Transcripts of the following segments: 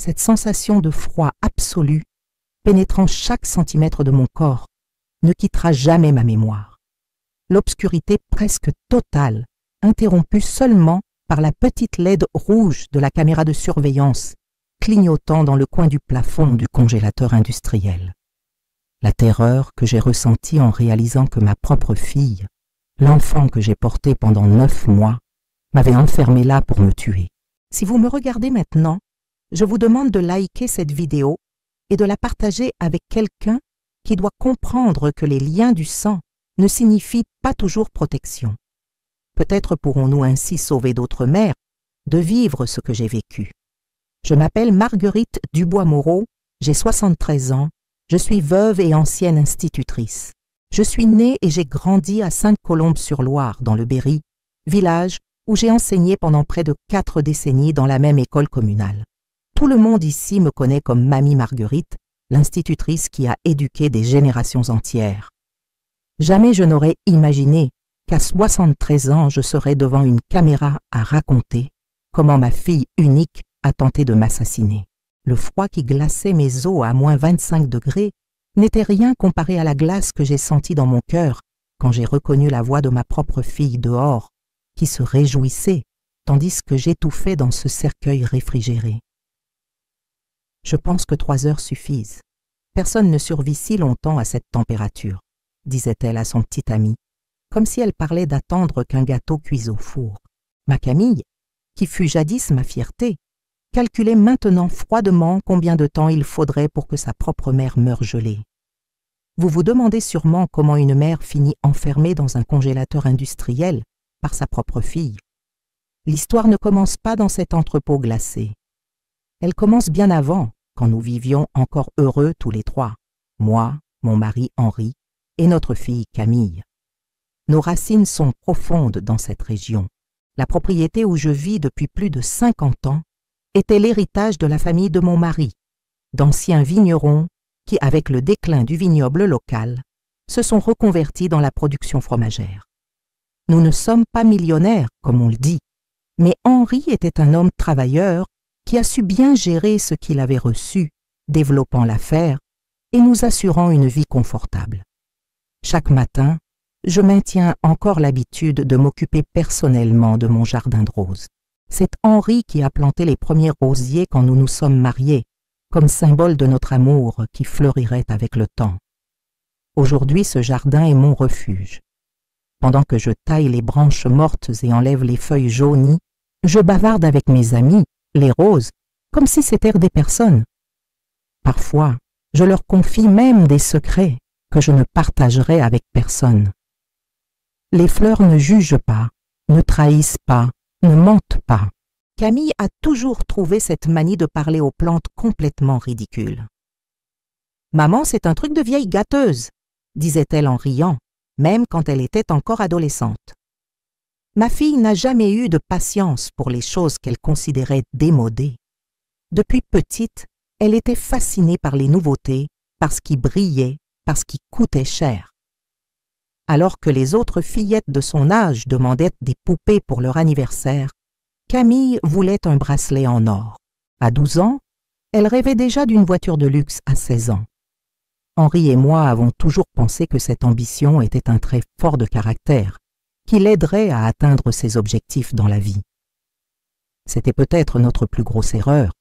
cette sensation de froid absolu, pénétrant chaque centimètre de mon corps, ne quittera jamais ma mémoire. L'obscurité presque totale, interrompue seulement par la petite LED rouge de la caméra de surveillance, clignotant dans le coin du plafond du congélateur industriel. La terreur que j'ai ressentie en réalisant que ma propre fille, l'enfant que j'ai porté pendant 9 mois, m'avait enfermé là pour me tuer. Si vous me regardez maintenant, je vous demande de liker cette vidéo et de la partager avec quelqu'un qui doit comprendre que les liens du sang ne signifient pas toujours protection. Peut-être pourrons-nous ainsi sauver d'autres mères de vivre ce que j'ai vécu. Je m'appelle Marguerite Dubois-Moreau, j'ai 73 ans, je suis veuve et ancienne institutrice. Je suis née et j'ai grandi à Sainte-Colombe-sur-Loire, dans le Berry, village où j'ai enseigné pendant près de 4 décennies dans la même école communale. Tout le monde ici me connaît comme Mamie Marguerite, l'institutrice qui a éduqué des générations entières. Jamais je n'aurais imaginé qu'à 73 ans, je serais devant une caméra à raconter comment ma fille unique a tenté de m'assassiner. Le froid qui glaçait mes os à moins 25 degrés n'était rien comparé à la glace que j'ai sentie dans mon cœur quand j'ai reconnu la voix de ma propre fille dehors, qui se réjouissait, tandis que j'étouffais dans ce cercueil réfrigéré. Je pense que 3 heures suffisent. Personne ne survit si longtemps à cette température, disait-elle à son petit ami, comme si elle parlait d'attendre qu'un gâteau cuise au four. Ma Camille, qui fut jadis ma fierté, calculait maintenant froidement combien de temps il faudrait pour que sa propre mère meure gelée. Vous vous demandez sûrement comment une mère finit enfermée dans un congélateur industriel par sa propre fille. L'histoire ne commence pas dans cet entrepôt glacé. Elle commence bien avant, quand nous vivions encore heureux tous les 3, moi, mon mari Henri et notre fille Camille. Nos racines sont profondes dans cette région. La propriété où je vis depuis plus de 50 ans était l'héritage de la famille de mon mari, d'anciens vignerons qui, avec le déclin du vignoble local, se sont reconvertis dans la production fromagère. Nous ne sommes pas millionnaires, comme on le dit, mais Henri était un homme travailleur qui a su bien gérer ce qu'il avait reçu, développant l'affaire et nous assurant une vie confortable. Chaque matin, je maintiens encore l'habitude de m'occuper personnellement de mon jardin de roses. C'est Henri qui a planté les premiers rosiers quand nous nous sommes mariés, comme symbole de notre amour qui fleurirait avec le temps. Aujourd'hui, ce jardin est mon refuge. Pendant que je taille les branches mortes et enlève les feuilles jaunies, je bavarde avec mes amis, les roses, comme si c'étaient des personnes. Parfois, je leur confie même des secrets que je ne partagerai avec personne. Les fleurs ne jugent pas, ne trahissent pas, ne mentent pas. Camille a toujours trouvé cette manie de parler aux plantes complètement ridicule. « Maman, c'est un truc de vieille gâteuse », disait-elle en riant, même quand elle était encore adolescente. Ma fille n'a jamais eu de patience pour les choses qu'elle considérait démodées. Depuis petite, elle était fascinée par les nouveautés, par ce qui brillait, par ce qui coûtait cher. Alors que les autres fillettes de son âge demandaient des poupées pour leur anniversaire, Camille voulait un bracelet en or. À 12 ans, elle rêvait déjà d'une voiture de luxe à 16 ans. Henri et moi avons toujours pensé que cette ambition était un trait fort de caractère, qui l'aiderait à atteindre ses objectifs dans la vie. C'était peut-être notre plus grosse erreur,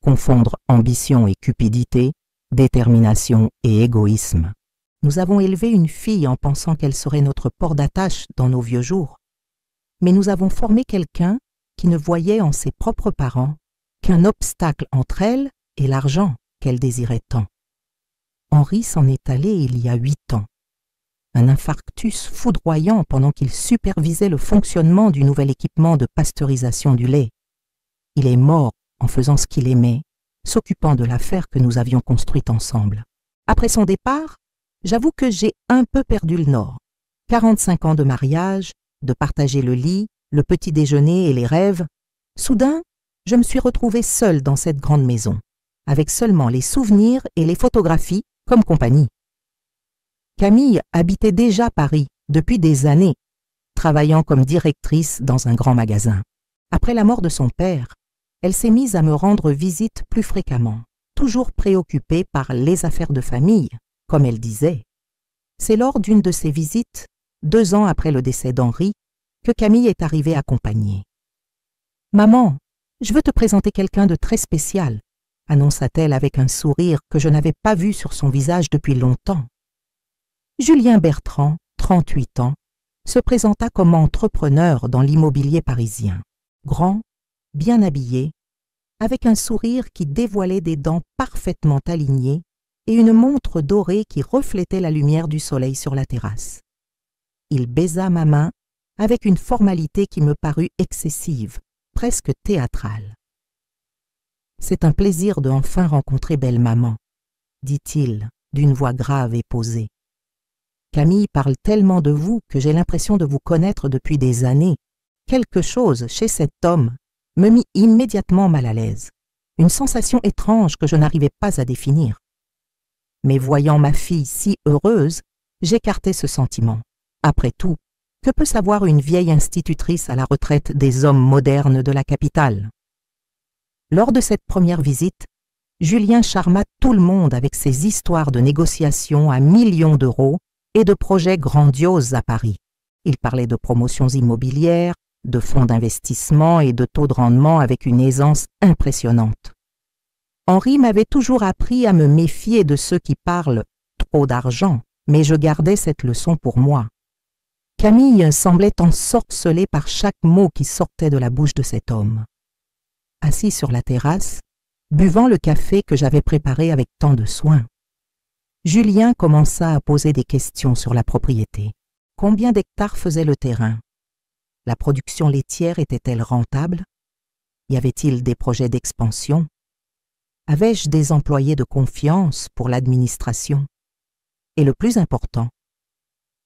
confondre ambition et cupidité, détermination et égoïsme. Nous avons élevé une fille en pensant qu'elle serait notre port d'attache dans nos vieux jours. Mais nous avons formé quelqu'un qui ne voyait en ses propres parents qu'un obstacle entre elle et l'argent qu'elle désirait tant. Henri s'en est allé il y a 8 ans. Un infarctus foudroyant pendant qu'il supervisait le fonctionnement du nouvel équipement de pasteurisation du lait. Il est mort en faisant ce qu'il aimait, s'occupant de l'affaire que nous avions construite ensemble. Après son départ, j'avoue que j'ai un peu perdu le nord. 45 ans de mariage, de partager le lit, le petit déjeuner et les rêves. Soudain, je me suis retrouvée seule dans cette grande maison, avec seulement les souvenirs et les photographies comme compagnie. Camille habitait déjà Paris depuis des années, travaillant comme directrice dans un grand magasin. Après la mort de son père, elle s'est mise à me rendre visite plus fréquemment, toujours préoccupée par les affaires de famille, comme elle disait. C'est lors d'une de ces visites, 2 ans après le décès d'Henri, que Camille est arrivée accompagnée. « Maman, je veux te présenter quelqu'un de très spécial », annonça-t-elle avec un sourire que je n'avais pas vu sur son visage depuis longtemps. Julien Bertrand, 38 ans, se présenta comme entrepreneur dans l'immobilier parisien. Grand, bien habillé, avec un sourire qui dévoilait des dents parfaitement alignées et une montre dorée qui reflétait la lumière du soleil sur la terrasse. Il baisa ma main avec une formalité qui me parut excessive, presque théâtrale. « C'est un plaisir de enfin rencontrer belle maman, » dit-il d'une voix grave et posée. « Camille parle tellement de vous que j'ai l'impression de vous connaître depuis des années. Quelque chose chez cet homme me mit immédiatement mal à l'aise, une sensation étrange que je n'arrivais pas à définir. Mais voyant ma fille si heureuse, j'écartai ce sentiment. Après tout, que peut savoir une vieille institutrice à la retraite des hommes modernes de la capitale? Lors de cette première visite, Julien charma tout le monde avec ses histoires de négociations à millions d'euros et de projets grandioses à Paris. Il parlait de promotions immobilières, de fonds d'investissement et de taux de rendement avec une aisance impressionnante. Henri m'avait toujours appris à me méfier de ceux qui parlent trop d'argent, mais je gardais cette leçon pour moi. Camille semblait ensorcelée par chaque mot qui sortait de la bouche de cet homme. Assis sur la terrasse, buvant le café que j'avais préparé avec tant de soin, Julien commença à poser des questions sur la propriété. Combien d'hectares faisait le terrain? La production laitière était-elle rentable? Y avait-il des projets d'expansion? Avais-je des employés de confiance pour l'administration? Et le plus important,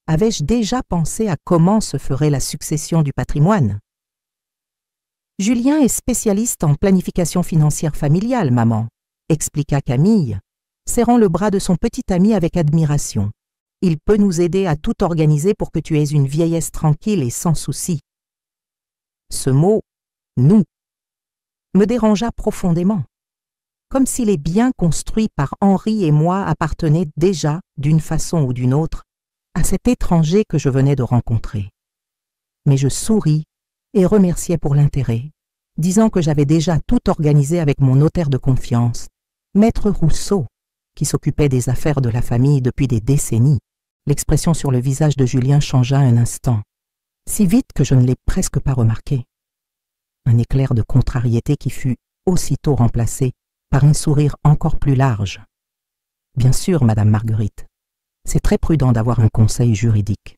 avais-je déjà pensé à comment se ferait la succession du patrimoine? Julien est spécialiste en planification financière familiale, maman, expliqua Camille, serrant le bras de son petit ami avec admiration. Il peut nous aider à tout organiser pour que tu aies une vieillesse tranquille et sans souci. Ce mot « nous » me dérangea profondément, comme si les biens construits par Henri et moi appartenaient déjà, d'une façon ou d'une autre, à cet étranger que je venais de rencontrer. Mais je souris et remerciai pour l'intérêt, disant que j'avais déjà tout organisé avec mon notaire de confiance, Maître Rousseau, qui s'occupait des affaires de la famille depuis des décennies. L'expression sur le visage de Julien changea un instant, si vite que je ne l'ai presque pas remarqué. Un éclair de contrariété qui fut aussitôt remplacé par un sourire encore plus large. Bien sûr, Madame Marguerite, c'est très prudent d'avoir un conseil juridique.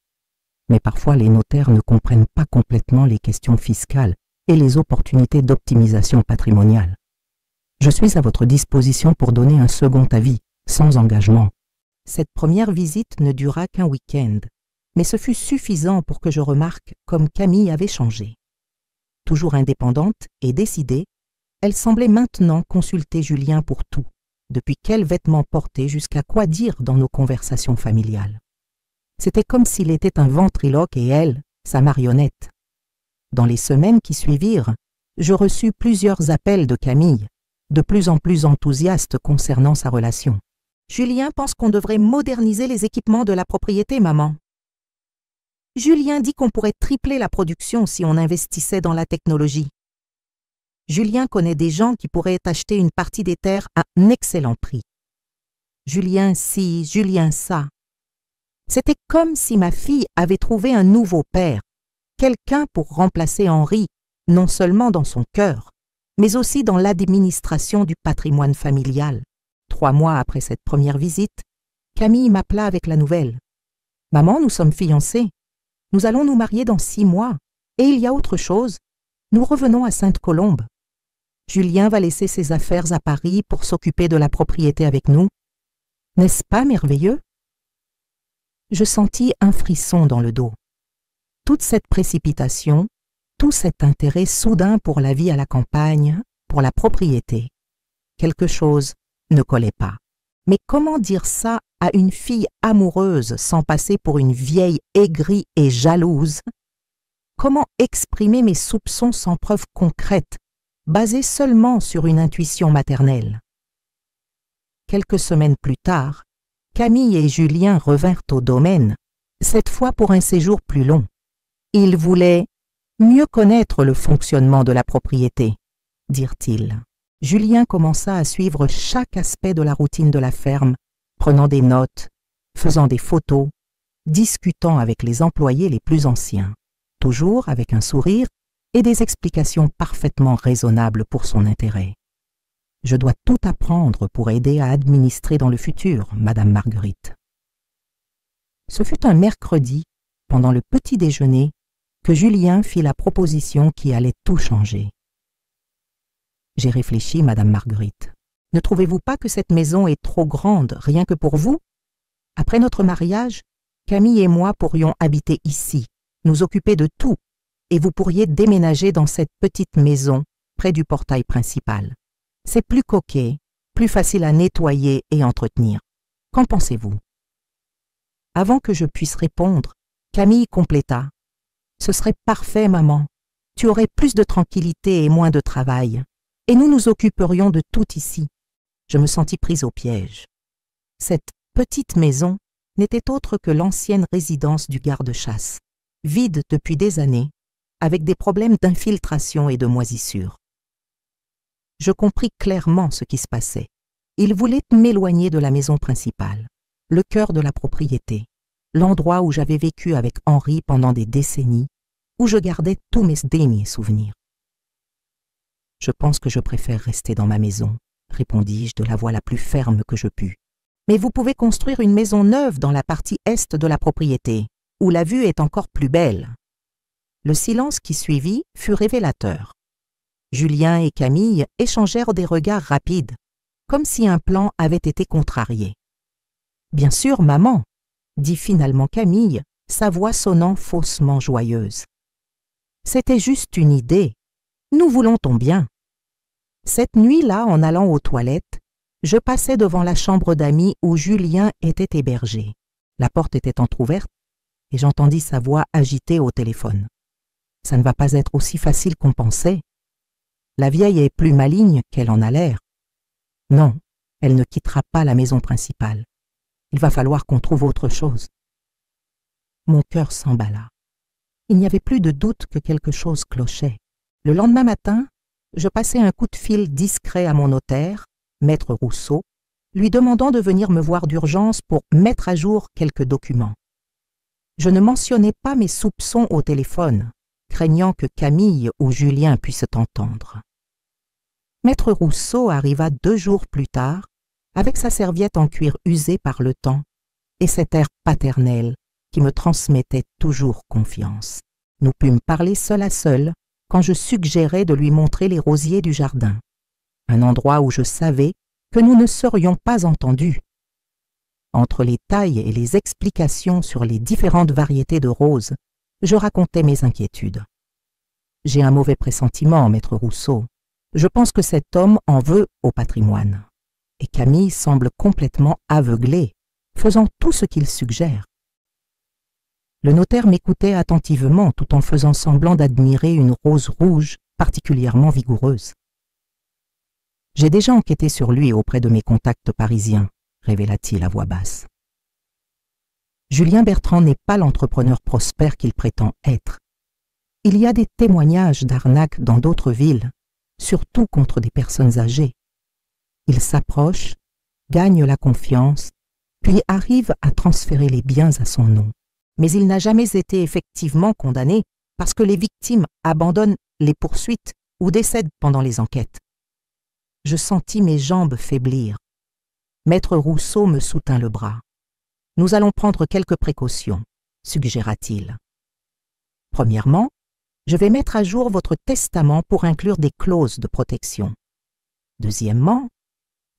Mais parfois les notaires ne comprennent pas complètement les questions fiscales et les opportunités d'optimisation patrimoniale. Je suis à votre disposition pour donner un second avis, sans engagement. Cette première visite ne dura qu'un week-end, mais ce fut suffisant pour que je remarque comme Camille avait changé. Toujours indépendante et décidée, elle semblait maintenant consulter Julien pour tout, depuis quels vêtements porter jusqu'à quoi dire dans nos conversations familiales. C'était comme s'il était un ventriloque et elle, sa marionnette. Dans les semaines qui suivirent, je reçus plusieurs appels de Camille, de plus en plus enthousiaste concernant sa relation. « Julien pense qu'on devrait moderniser les équipements de la propriété, maman. Julien dit qu'on pourrait tripler la production si on investissait dans la technologie. Julien connaît des gens qui pourraient acheter une partie des terres à un excellent prix. Julien ci, Julien ça. » C'était comme si ma fille avait trouvé un nouveau père, quelqu'un pour remplacer Henri, non seulement dans son cœur, mais aussi dans l'administration du patrimoine familial. 3 mois après cette première visite, Camille m'appela avec la nouvelle. « Maman, nous sommes fiancés. Nous allons nous marier dans 6 mois. Et il y a autre chose. Nous revenons à Sainte-Colombe. Julien va laisser ses affaires à Paris pour s'occuper de la propriété avec nous. N'est-ce pas merveilleux ?» Je sentis un frisson dans le dos. Toute cette précipitation, tout cet intérêt soudain pour la vie à la campagne, pour la propriété. Quelque chose ne collait pas. Mais comment dire ça à une fille amoureuse sans passer pour une vieille aigrie et jalouse? Comment exprimer mes soupçons sans preuve concrète, basée seulement sur une intuition maternelle. Quelques semaines plus tard, Camille et Julien revinrent au domaine, cette fois pour un séjour plus long. Ils voulaient mieux connaître le fonctionnement de la propriété, dirent-ils. Julien commença à suivre chaque aspect de la routine de la ferme, prenant des notes, faisant des photos, discutant avec les employés les plus anciens, toujours avec un sourire et des explications parfaitement raisonnables pour son intérêt. « Je dois tout apprendre pour aider à administrer dans le futur, Madame Marguerite. » Ce fut un mercredi, pendant le petit déjeuner, que Julien fit la proposition qui allait tout changer. « J'ai réfléchi, Madame Marguerite. Ne trouvez-vous pas que cette maison est trop grande, rien que pour vous? Après notre mariage, Camille et moi pourrions habiter ici, nous occuper de tout, et vous pourriez déménager dans cette petite maison, près du portail principal. C'est plus coquet, plus facile à nettoyer et entretenir. Qu'en pensez-vous? » Avant que je puisse répondre, Camille compléta. « Ce serait parfait, maman. Tu aurais plus de tranquillité et moins de travail. Et nous nous occuperions de tout ici. » Je me sentis prise au piège. Cette petite maison n'était autre que l'ancienne résidence du garde-chasse, vide depuis des années, avec des problèmes d'infiltration et de moisissure. Je compris clairement ce qui se passait. Il voulait m'éloigner de la maison principale, le cœur de la propriété, l'endroit où j'avais vécu avec Henri pendant des décennies, où je gardais tous mes derniers souvenirs. « Je pense que je préfère rester dans ma maison, » répondis-je de la voix la plus ferme que je pus. « Mais vous pouvez construire une maison neuve dans la partie est de la propriété, où la vue est encore plus belle. » Le silence qui suivit fut révélateur. Julien et Camille échangèrent des regards rapides, comme si un plan avait été contrarié. « Bien sûr, maman, » dit finalement Camille, sa voix sonnant faussement joyeuse. « C'était juste une idée. Nous voulons ton bien. » Cette nuit-là, en allant aux toilettes, je passais devant la chambre d'amis où Julien était hébergé. La porte était entr'ouverte et j'entendis sa voix agitée au téléphone. « Ça ne va pas être aussi facile qu'on pensait. La vieille est plus maligne qu'elle en a l'air. Non, elle ne quittera pas la maison principale. Il va falloir qu'on trouve autre chose. » Mon cœur s'emballa. Il n'y avait plus de doute que quelque chose clochait. Le lendemain matin, je passai un coup de fil discret à mon notaire, maître Rousseau, lui demandant de venir me voir d'urgence pour mettre à jour quelques documents. Je ne mentionnai pas mes soupçons au téléphone, craignant que Camille ou Julien puissent entendre. Maître Rousseau arriva 2 jours plus tard, avec sa serviette en cuir usée par le temps et cet air paternel qui me transmettait toujours confiance. Nous pûmes parler seul à seul quand je suggérais de lui montrer les rosiers du jardin, un endroit où je savais que nous ne serions pas entendus. Entre les tailles et les explications sur les différentes variétés de roses, je racontais mes inquiétudes. « J'ai un mauvais pressentiment, maître Rousseau. Je pense que cet homme en veut au patrimoine. Et Camille semble complètement aveuglée, faisant tout ce qu'il suggère. » Le notaire m'écoutait attentivement tout en faisant semblant d'admirer une rose rouge particulièrement vigoureuse. « J'ai déjà enquêté sur lui auprès de mes contacts parisiens, » révéla-t-il à voix basse. Julien Bertrand n'est pas l'entrepreneur prospère qu'il prétend être. Il y a des témoignages d'arnaques dans d'autres villes, surtout contre des personnes âgées. Il s'approche, gagne la confiance, puis arrive à transférer les biens à son nom. Mais il n'a jamais été effectivement condamné parce que les victimes abandonnent les poursuites ou décèdent pendant les enquêtes. Je sentis mes jambes faiblir. Maître Rousseau me soutint le bras. « Nous allons prendre quelques précautions, » suggéra-t-il. « Premièrement, je vais mettre à jour votre testament pour inclure des clauses de protection. Deuxièmement,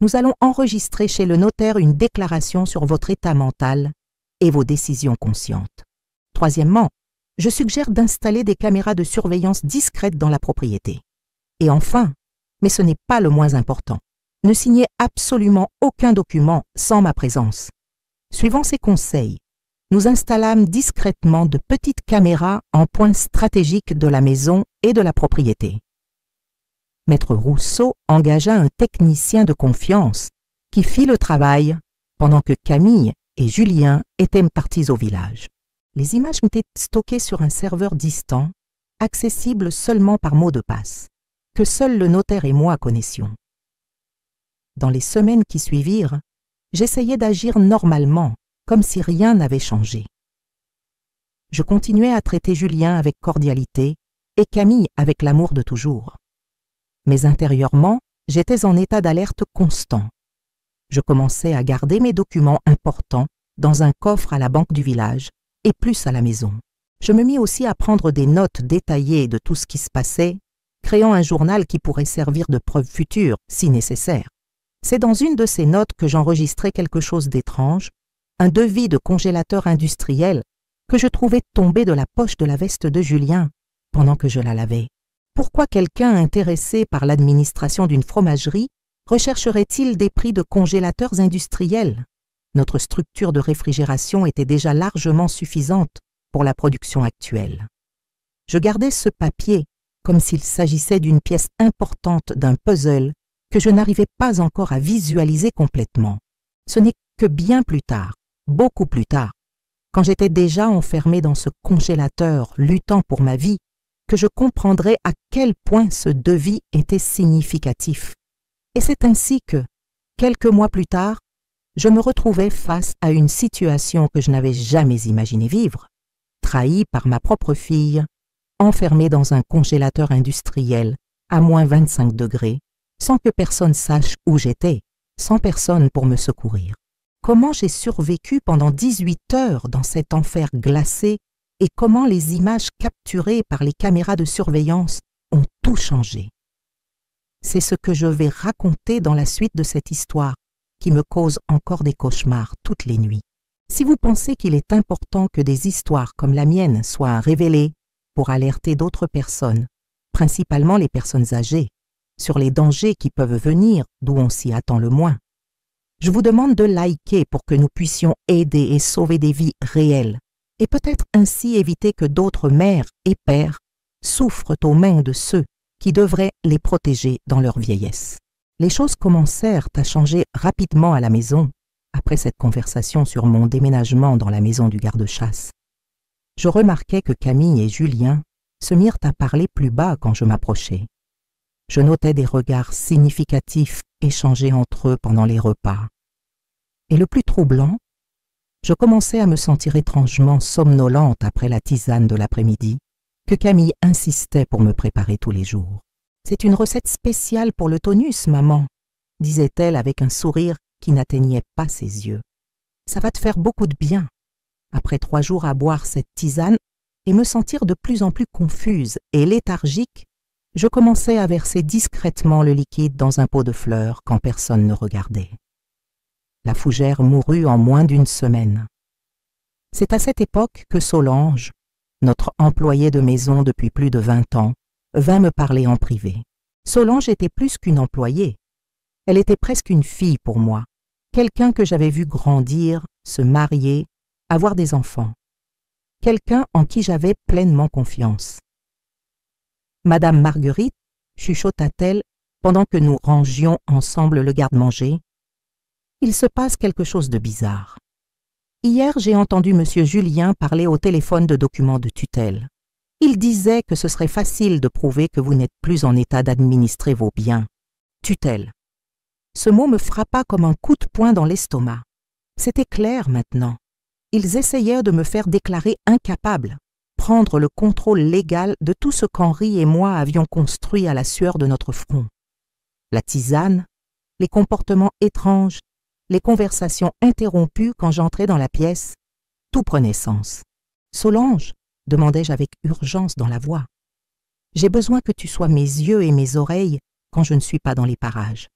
nous allons enregistrer chez le notaire une déclaration sur votre état mental et vos décisions conscientes. Troisièmement, je suggère d'installer des caméras de surveillance discrètes dans la propriété. Et enfin, mais ce n'est pas le moins important, ne signez absolument aucun document sans ma présence. Suivant ces conseils, nous installâmes discrètement de petites caméras en points stratégiques de la maison et de la propriété. Maître Rousseau engagea un technicien de confiance qui fit le travail pendant que Camille et Julien étaient partis au village. Les images étaient stockées sur un serveur distant, accessible seulement par mot de passe, que seul le notaire et moi connaissions. Dans les semaines qui suivirent, j'essayais d'agir normalement, comme si rien n'avait changé. Je continuais à traiter Julien avec cordialité et Camille avec l'amour de toujours. Mais intérieurement, j'étais en état d'alerte constant. Je commençais à garder mes documents importants dans un coffre à la banque du village et plus à la maison. Je me mis aussi à prendre des notes détaillées de tout ce qui se passait, créant un journal qui pourrait servir de preuve future si nécessaire. C'est dans une de ces notes que j'enregistrais quelque chose d'étrange, un devis de congélateur industriel que je trouvais tomber de la poche de la veste de Julien pendant que je la lavais. Pourquoi quelqu'un intéressé par l'administration d'une fromagerie rechercherait-il des prix de congélateurs industriels? Notre structure de réfrigération était déjà largement suffisante pour la production actuelle. Je gardais ce papier comme s'il s'agissait d'une pièce importante d'un puzzle que je n'arrivais pas encore à visualiser complètement. Ce n'est que bien plus tard, beaucoup plus tard, quand j'étais déjà enfermé dans ce congélateur luttant pour ma vie, que je comprendrais à quel point ce devis était significatif. Et c'est ainsi que, quelques mois plus tard, je me retrouvais face à une situation que je n'avais jamais imaginé vivre, trahi par ma propre fille, enfermée dans un congélateur industriel à moins 25 degrés, sans que personne sache où j'étais, sans personne pour me secourir. Comment j'ai survécu pendant 18 heures dans cet enfer glacé et comment les images capturées par les caméras de surveillance ont tout changé. C'est ce que je vais raconter dans la suite de cette histoire qui me cause encore des cauchemars toutes les nuits. Si vous pensez qu'il est important que des histoires comme la mienne soient révélées pour alerter d'autres personnes, principalement les personnes âgées, sur les dangers qui peuvent venir d'où on s'y attend le moins, je vous demande de liker pour que nous puissions aider et sauver des vies réelles et peut-être ainsi éviter que d'autres mères et pères souffrent aux mains de ceux qui devraient les protéger dans leur vieillesse. Les choses commencèrent à changer rapidement à la maison après cette conversation sur mon déménagement dans la maison du garde-chasse. Je remarquai que Camille et Julien se mirent à parler plus bas quand je m'approchais. Je notais des regards significatifs échangés entre eux pendant les repas. Et le plus troublant, je commençais à me sentir étrangement somnolente après la tisane de l'après-midi que Camille insistait pour me préparer tous les jours. « C'est une recette spéciale pour le tonus, maman », disait-elle avec un sourire qui n'atteignait pas ses yeux. « Ça va te faire beaucoup de bien. » Après 3 jours à boire cette tisane et me sentir de plus en plus confuse et léthargique, je commençais à verser discrètement le liquide dans un pot de fleurs quand personne ne regardait. La fougère mourut en moins d'1 semaine. C'est à cette époque que Solange, notre employée de maison depuis plus de 20 ans, vint me parler en privé. Solange était plus qu'une employée. Elle était presque une fille pour moi, quelqu'un que j'avais vu grandir, se marier, avoir des enfants, quelqu'un en qui j'avais pleinement confiance. « Madame Marguerite, chuchota-t-elle pendant que nous rangions ensemble le garde-manger, il se passe quelque chose de bizarre. Hier, j'ai entendu Monsieur Julien parler au téléphone de documents de tutelle. Il disait que ce serait facile de prouver que vous n'êtes plus en état d'administrer vos biens. Tutelle. Ce mot me frappa comme un coup de poing dans l'estomac. C'était clair maintenant. Ils essayaient de me faire déclarer incapable, prendre le contrôle légal de tout ce qu'Henri et moi avions construit à la sueur de notre front. La tisane, les comportements étranges, les conversations interrompues quand j'entrais dans la pièce, tout prenait sens. « Solange » demandai-je avec urgence dans la voix. « J'ai besoin que tu sois mes yeux et mes oreilles quand je ne suis pas dans les parages.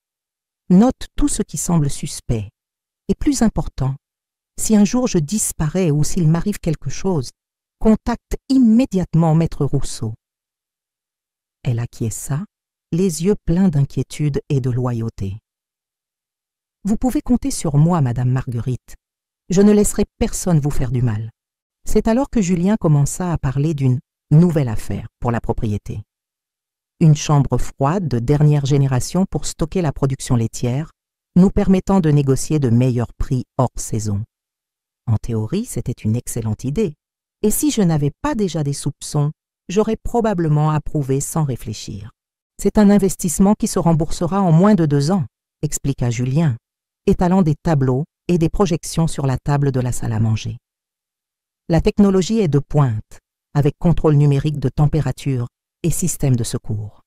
Note tout ce qui semble suspect. Et plus important, si un jour je disparais ou s'il m'arrive quelque chose, contacte immédiatement Maître Rousseau. » Elle acquiesça, les yeux pleins d'inquiétude et de loyauté. « Vous pouvez compter sur moi, Madame Marguerite. Je ne laisserai personne vous faire du mal. » C'est alors que Julien commença à parler d'une nouvelle affaire pour la propriété. une chambre froide de dernière génération pour stocker la production laitière, nous permettant de négocier de meilleurs prix hors saison. En théorie, c'était une excellente idée, et si je n'avais pas déjà des soupçons, j'aurais probablement approuvé sans réfléchir. C'est un investissement qui se remboursera en moins de 2 ans, expliqua Julien, étalant des tableaux et des projections sur la table de la salle à manger. La technologie est de pointe, avec contrôle numérique de température et système de secours.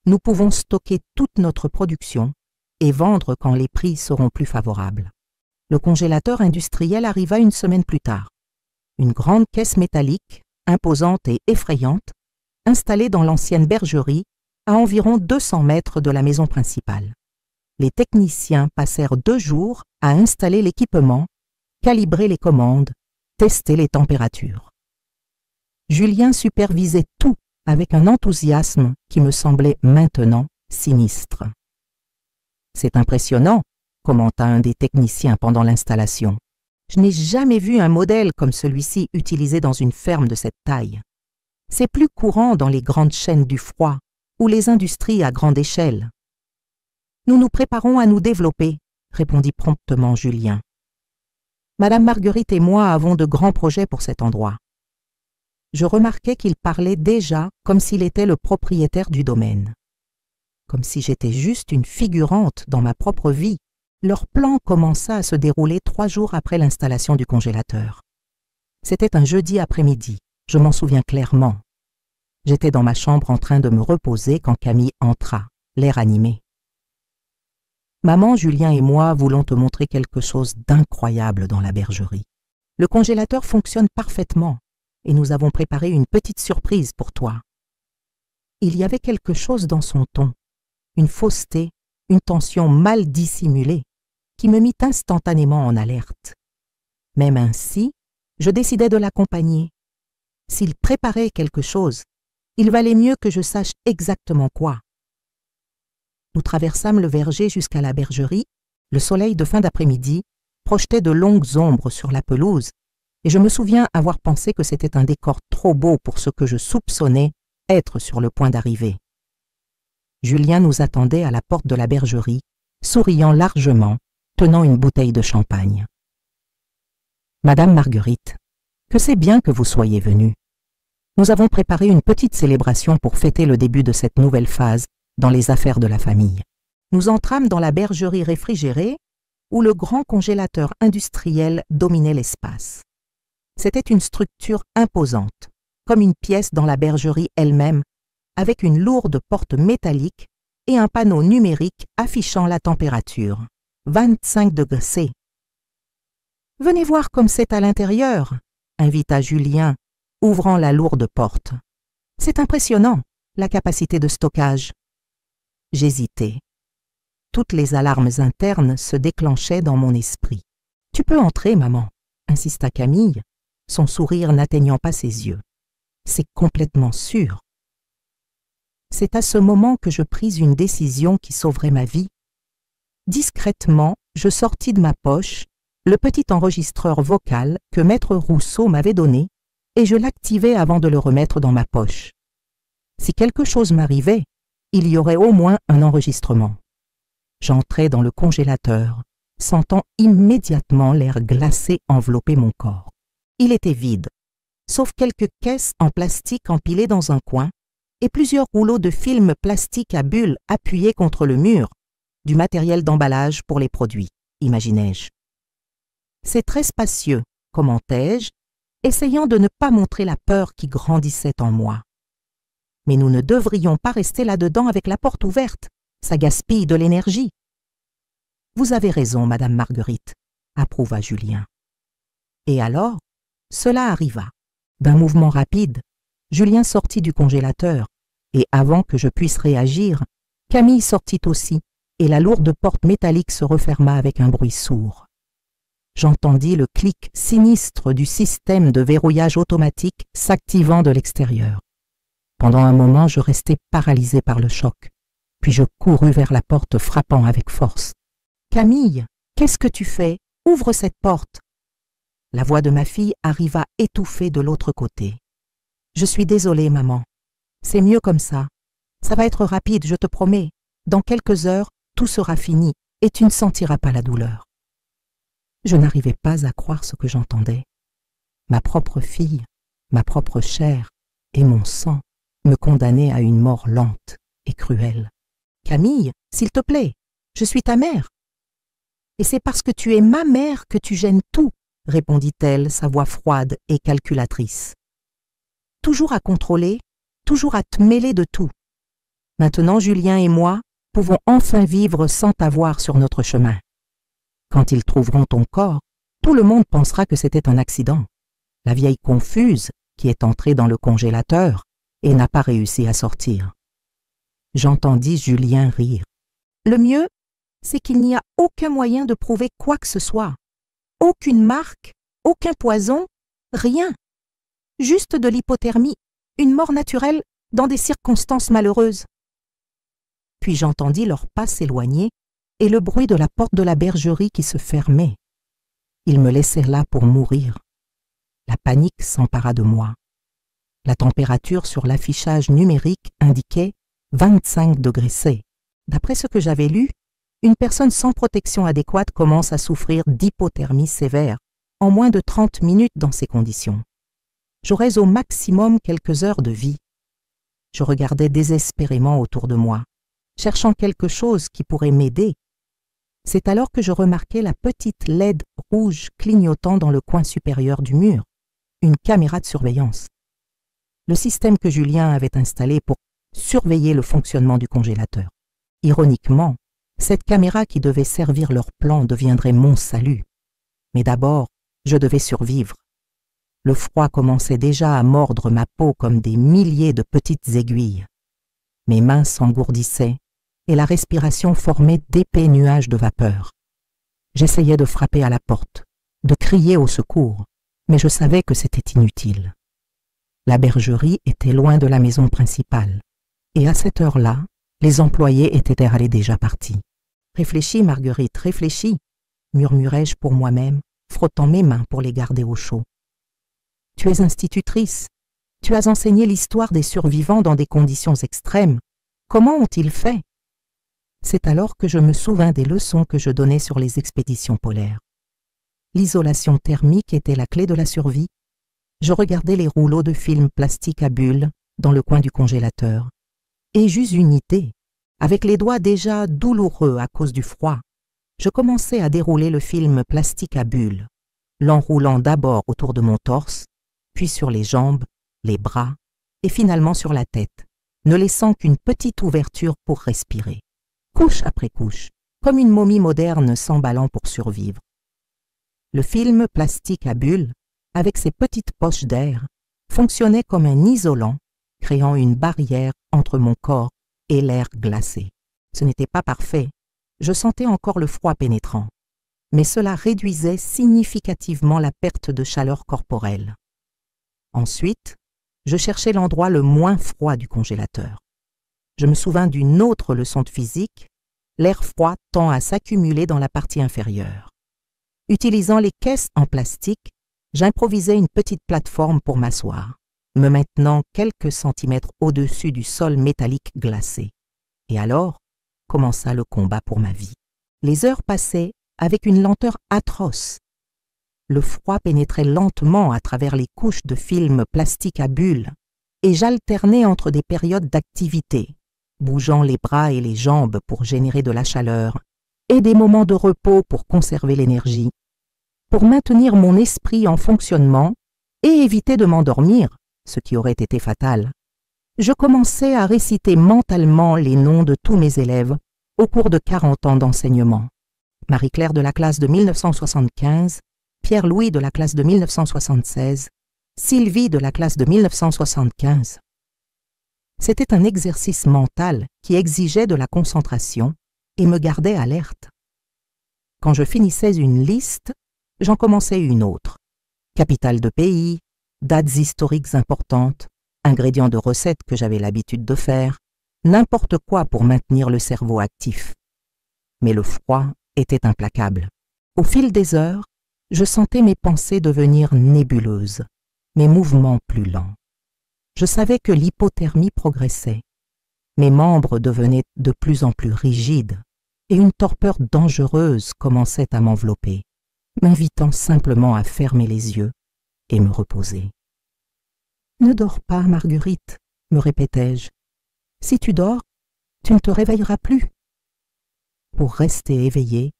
Nous pouvons stocker toute notre production et vendre quand les prix seront plus favorables. Le congélateur industriel arriva une semaine plus tard. Une grande caisse métallique, imposante et effrayante, installée dans l'ancienne bergerie à environ 200 mètres de la maison principale. Les techniciens passèrent 2 jours à installer l'équipement, calibrer les commandes, tester les températures. Julien supervisait tout avec un enthousiasme qui me semblait maintenant sinistre. « C'est impressionnant », commenta un des techniciens pendant l'installation. « Je n'ai jamais vu un modèle comme celui-ci utilisé dans une ferme de cette taille. C'est plus courant dans les grandes chaînes du froid ou les industries à grande échelle. » « Nous nous préparons à nous développer, » répondit promptement Julien. « Madame Marguerite et moi avons de grands projets pour cet endroit. » Je remarquai qu'il parlait déjà comme s'il était le propriétaire du domaine. Comme si j'étais juste une figurante dans ma propre vie, leur plan commença à se dérouler 3 jours après l'installation du congélateur. C'était un jeudi après-midi, je m'en souviens clairement. J'étais dans ma chambre en train de me reposer quand Camille entra, l'air animé. « Maman, Julien et moi voulons te montrer quelque chose d'incroyable dans la bergerie. Le congélateur fonctionne parfaitement et nous avons préparé une petite surprise pour toi. » Il y avait quelque chose dans son ton, une fausseté, une tension mal dissimulée, qui me mit instantanément en alerte. Même ainsi, je décidai de l'accompagner. S'il préparait quelque chose, il valait mieux que je sache exactement quoi. Nous traversâmes le verger jusqu'à la bergerie. Le soleil de fin d'après-midi projetait de longues ombres sur la pelouse, et je me souviens avoir pensé que c'était un décor trop beau pour ce que je soupçonnais être sur le point d'arriver. Julien nous attendait à la porte de la bergerie, souriant largement, tenant une bouteille de champagne. « Madame Marguerite, que c'est bien que vous soyez venue. Nous avons préparé une petite célébration pour fêter le début de cette nouvelle phase dans les affaires de la famille. » Nous entrâmes dans la bergerie réfrigérée où le grand congélateur industriel dominait l'espace. C'était une structure imposante, comme une pièce dans la bergerie elle-même, avec une lourde porte métallique et un panneau numérique affichant la température, 25 degrés C. « Venez voir comme c'est à l'intérieur », invita Julien, ouvrant la lourde porte. « C'est impressionnant, la capacité de stockage. » J'hésitais. Toutes les alarmes internes se déclenchaient dans mon esprit. « Tu peux entrer, maman », insista Camille, son sourire n'atteignant pas ses yeux. « C'est complètement sûr. » C'est à ce moment que je pris une décision qui sauverait ma vie. Discrètement, je sortis de ma poche le petit enregistreur vocal que Maître Rousseau m'avait donné et je l'activai avant de le remettre dans ma poche. Si quelque chose m'arrivait, il y aurait au moins un enregistrement. J'entrai dans le congélateur, sentant immédiatement l'air glacé envelopper mon corps. Il était vide, sauf quelques caisses en plastique empilées dans un coin et plusieurs rouleaux de film plastique à bulles appuyés contre le mur, du matériel d'emballage pour les produits, imaginai-je. C'est très spacieux, commentai-je, essayant de ne pas montrer la peur qui grandissait en moi. Mais nous ne devrions pas rester là-dedans avec la porte ouverte, ça gaspille de l'énergie. Vous avez raison, Madame Marguerite, approuva Julien. Et alors, cela arriva. D'un mouvement rapide, Julien sortit du congélateur, et avant que je puisse réagir, Camille sortit aussi, et la lourde porte métallique se referma avec un bruit sourd. J'entendis le clic sinistre du système de verrouillage automatique s'activant de l'extérieur. Pendant un moment, je restai paralysé par le choc, puis je courus vers la porte frappant avec force. « Camille, qu'est-ce que tu fais? Ouvre cette porte !» La voix de ma fille arriva étouffée de l'autre côté. « Je suis désolée, maman. C'est mieux comme ça. Ça va être rapide, je te promets. Dans quelques heures, tout sera fini et tu ne sentiras pas la douleur. » Je n'arrivais pas à croire ce que j'entendais. Ma propre fille, ma propre chair et mon sang me condamnaient à une mort lente et cruelle. « Camille, s'il te plaît, je suis ta mère. »« Et c'est parce que tu es ma mère que tu gênes tout, » répondit-elle, sa voix froide et calculatrice. « Toujours à contrôler, toujours à te mêler de tout. Maintenant, Julien et moi pouvons enfin vivre sans t'avoir sur notre chemin. Quand ils trouveront ton corps, tout le monde pensera que c'était un accident. La vieille confuse qui est entrée dans le congélateur et n'a pas réussi à sortir. » J'entendis Julien rire. « Le mieux, c'est qu'il n'y a aucun moyen de prouver quoi que ce soit. Aucune marque, aucun poison, rien. Juste de l'hypothermie, une mort naturelle dans des circonstances malheureuses. » Puis j'entendis leurs pas s'éloigner et le bruit de la porte de la bergerie qui se fermait. Ils me laissèrent là pour mourir. La panique s'empara de moi. La température sur l'affichage numérique indiquait 25 degrés C. D'après ce que j'avais lu, une personne sans protection adéquate commence à souffrir d'hypothermie sévère en moins de 30 minutes dans ces conditions. J'aurais au maximum quelques heures de vie. Je regardais désespérément autour de moi, cherchant quelque chose qui pourrait m'aider. C'est alors que je remarquai la petite LED rouge clignotant dans le coin supérieur du mur, une caméra de surveillance. Le système que Julien avait installé pour surveiller le fonctionnement du congélateur. Ironiquement, cette caméra qui devait servir leur plan deviendrait mon salut. Mais d'abord, je devais survivre. Le froid commençait déjà à mordre ma peau comme des milliers de petites aiguilles. Mes mains s'engourdissaient et la respiration formait d'épais nuages de vapeur. J'essayais de frapper à la porte, de crier au secours, mais je savais que c'était inutile. La bergerie était loin de la maison principale, et à cette heure-là, les employés étaient déjà partis. « Réfléchis, Marguerite, réfléchis » murmurai-je pour moi-même, frottant mes mains pour les garder au chaud. « Tu es institutrice. Tu as enseigné l'histoire des survivants dans des conditions extrêmes. Comment ont-ils fait ?» C'est alors que je me souvins des leçons que je donnais sur les expéditions polaires. L'isolation thermique était la clé de la survie. Je regardais les rouleaux de film plastique à bulles dans le coin du congélateur. Et j'eus une idée. Avec les doigts déjà douloureux à cause du froid, je commençai à dérouler le film plastique à bulles, l'enroulant d'abord autour de mon torse, puis sur les jambes, les bras et finalement sur la tête, ne laissant qu'une petite ouverture pour respirer, couche après couche, comme une momie moderne s'emballant pour survivre. Le film plastique à bulles, avec ses petites poches d'air, fonctionnait comme un isolant, créant une barrière entre mon corps et l'air glacé. Ce n'était pas parfait, je sentais encore le froid pénétrant, mais cela réduisait significativement la perte de chaleur corporelle. Ensuite, je cherchais l'endroit le moins froid du congélateur. Je me souvins d'une autre leçon de physique, l'air froid tend à s'accumuler dans la partie inférieure. Utilisant les caisses en plastique, j'improvisai une petite plateforme pour m'asseoir, me maintenant quelques centimètres au-dessus du sol métallique glacé. Et alors, commença le combat pour ma vie. Les heures passaient avec une lenteur atroce. Le froid pénétrait lentement à travers les couches de film plastique à bulles et j'alternais entre des périodes d'activité, bougeant les bras et les jambes pour générer de la chaleur et des moments de repos pour conserver l'énergie, pour maintenir mon esprit en fonctionnement et éviter de m'endormir, ce qui aurait été fatal. Je commençais à réciter mentalement les noms de tous mes élèves au cours de 40 ans d'enseignement. Marie-Claire de la classe de 1975, Pierre-Louis de la classe de 1976, Sylvie de la classe de 1975. C'était un exercice mental qui exigeait de la concentration et me gardait alerte. Quand je finissais une liste, j'en commençais une autre. Capitale de pays, dates historiques importantes, ingrédients de recettes que j'avais l'habitude de faire, n'importe quoi pour maintenir le cerveau actif. Mais le froid était implacable. Au fil des heures, je sentais mes pensées devenir nébuleuses, mes mouvements plus lents. Je savais que l'hypothermie progressait. Mes membres devenaient de plus en plus rigides et une torpeur dangereuse commençait à m'envelopper, m'invitant simplement à fermer les yeux et me reposer. « Ne dors pas, Marguerite, » me répétais-je. « Si tu dors, tu ne te réveilleras plus. » Pour rester éveillé,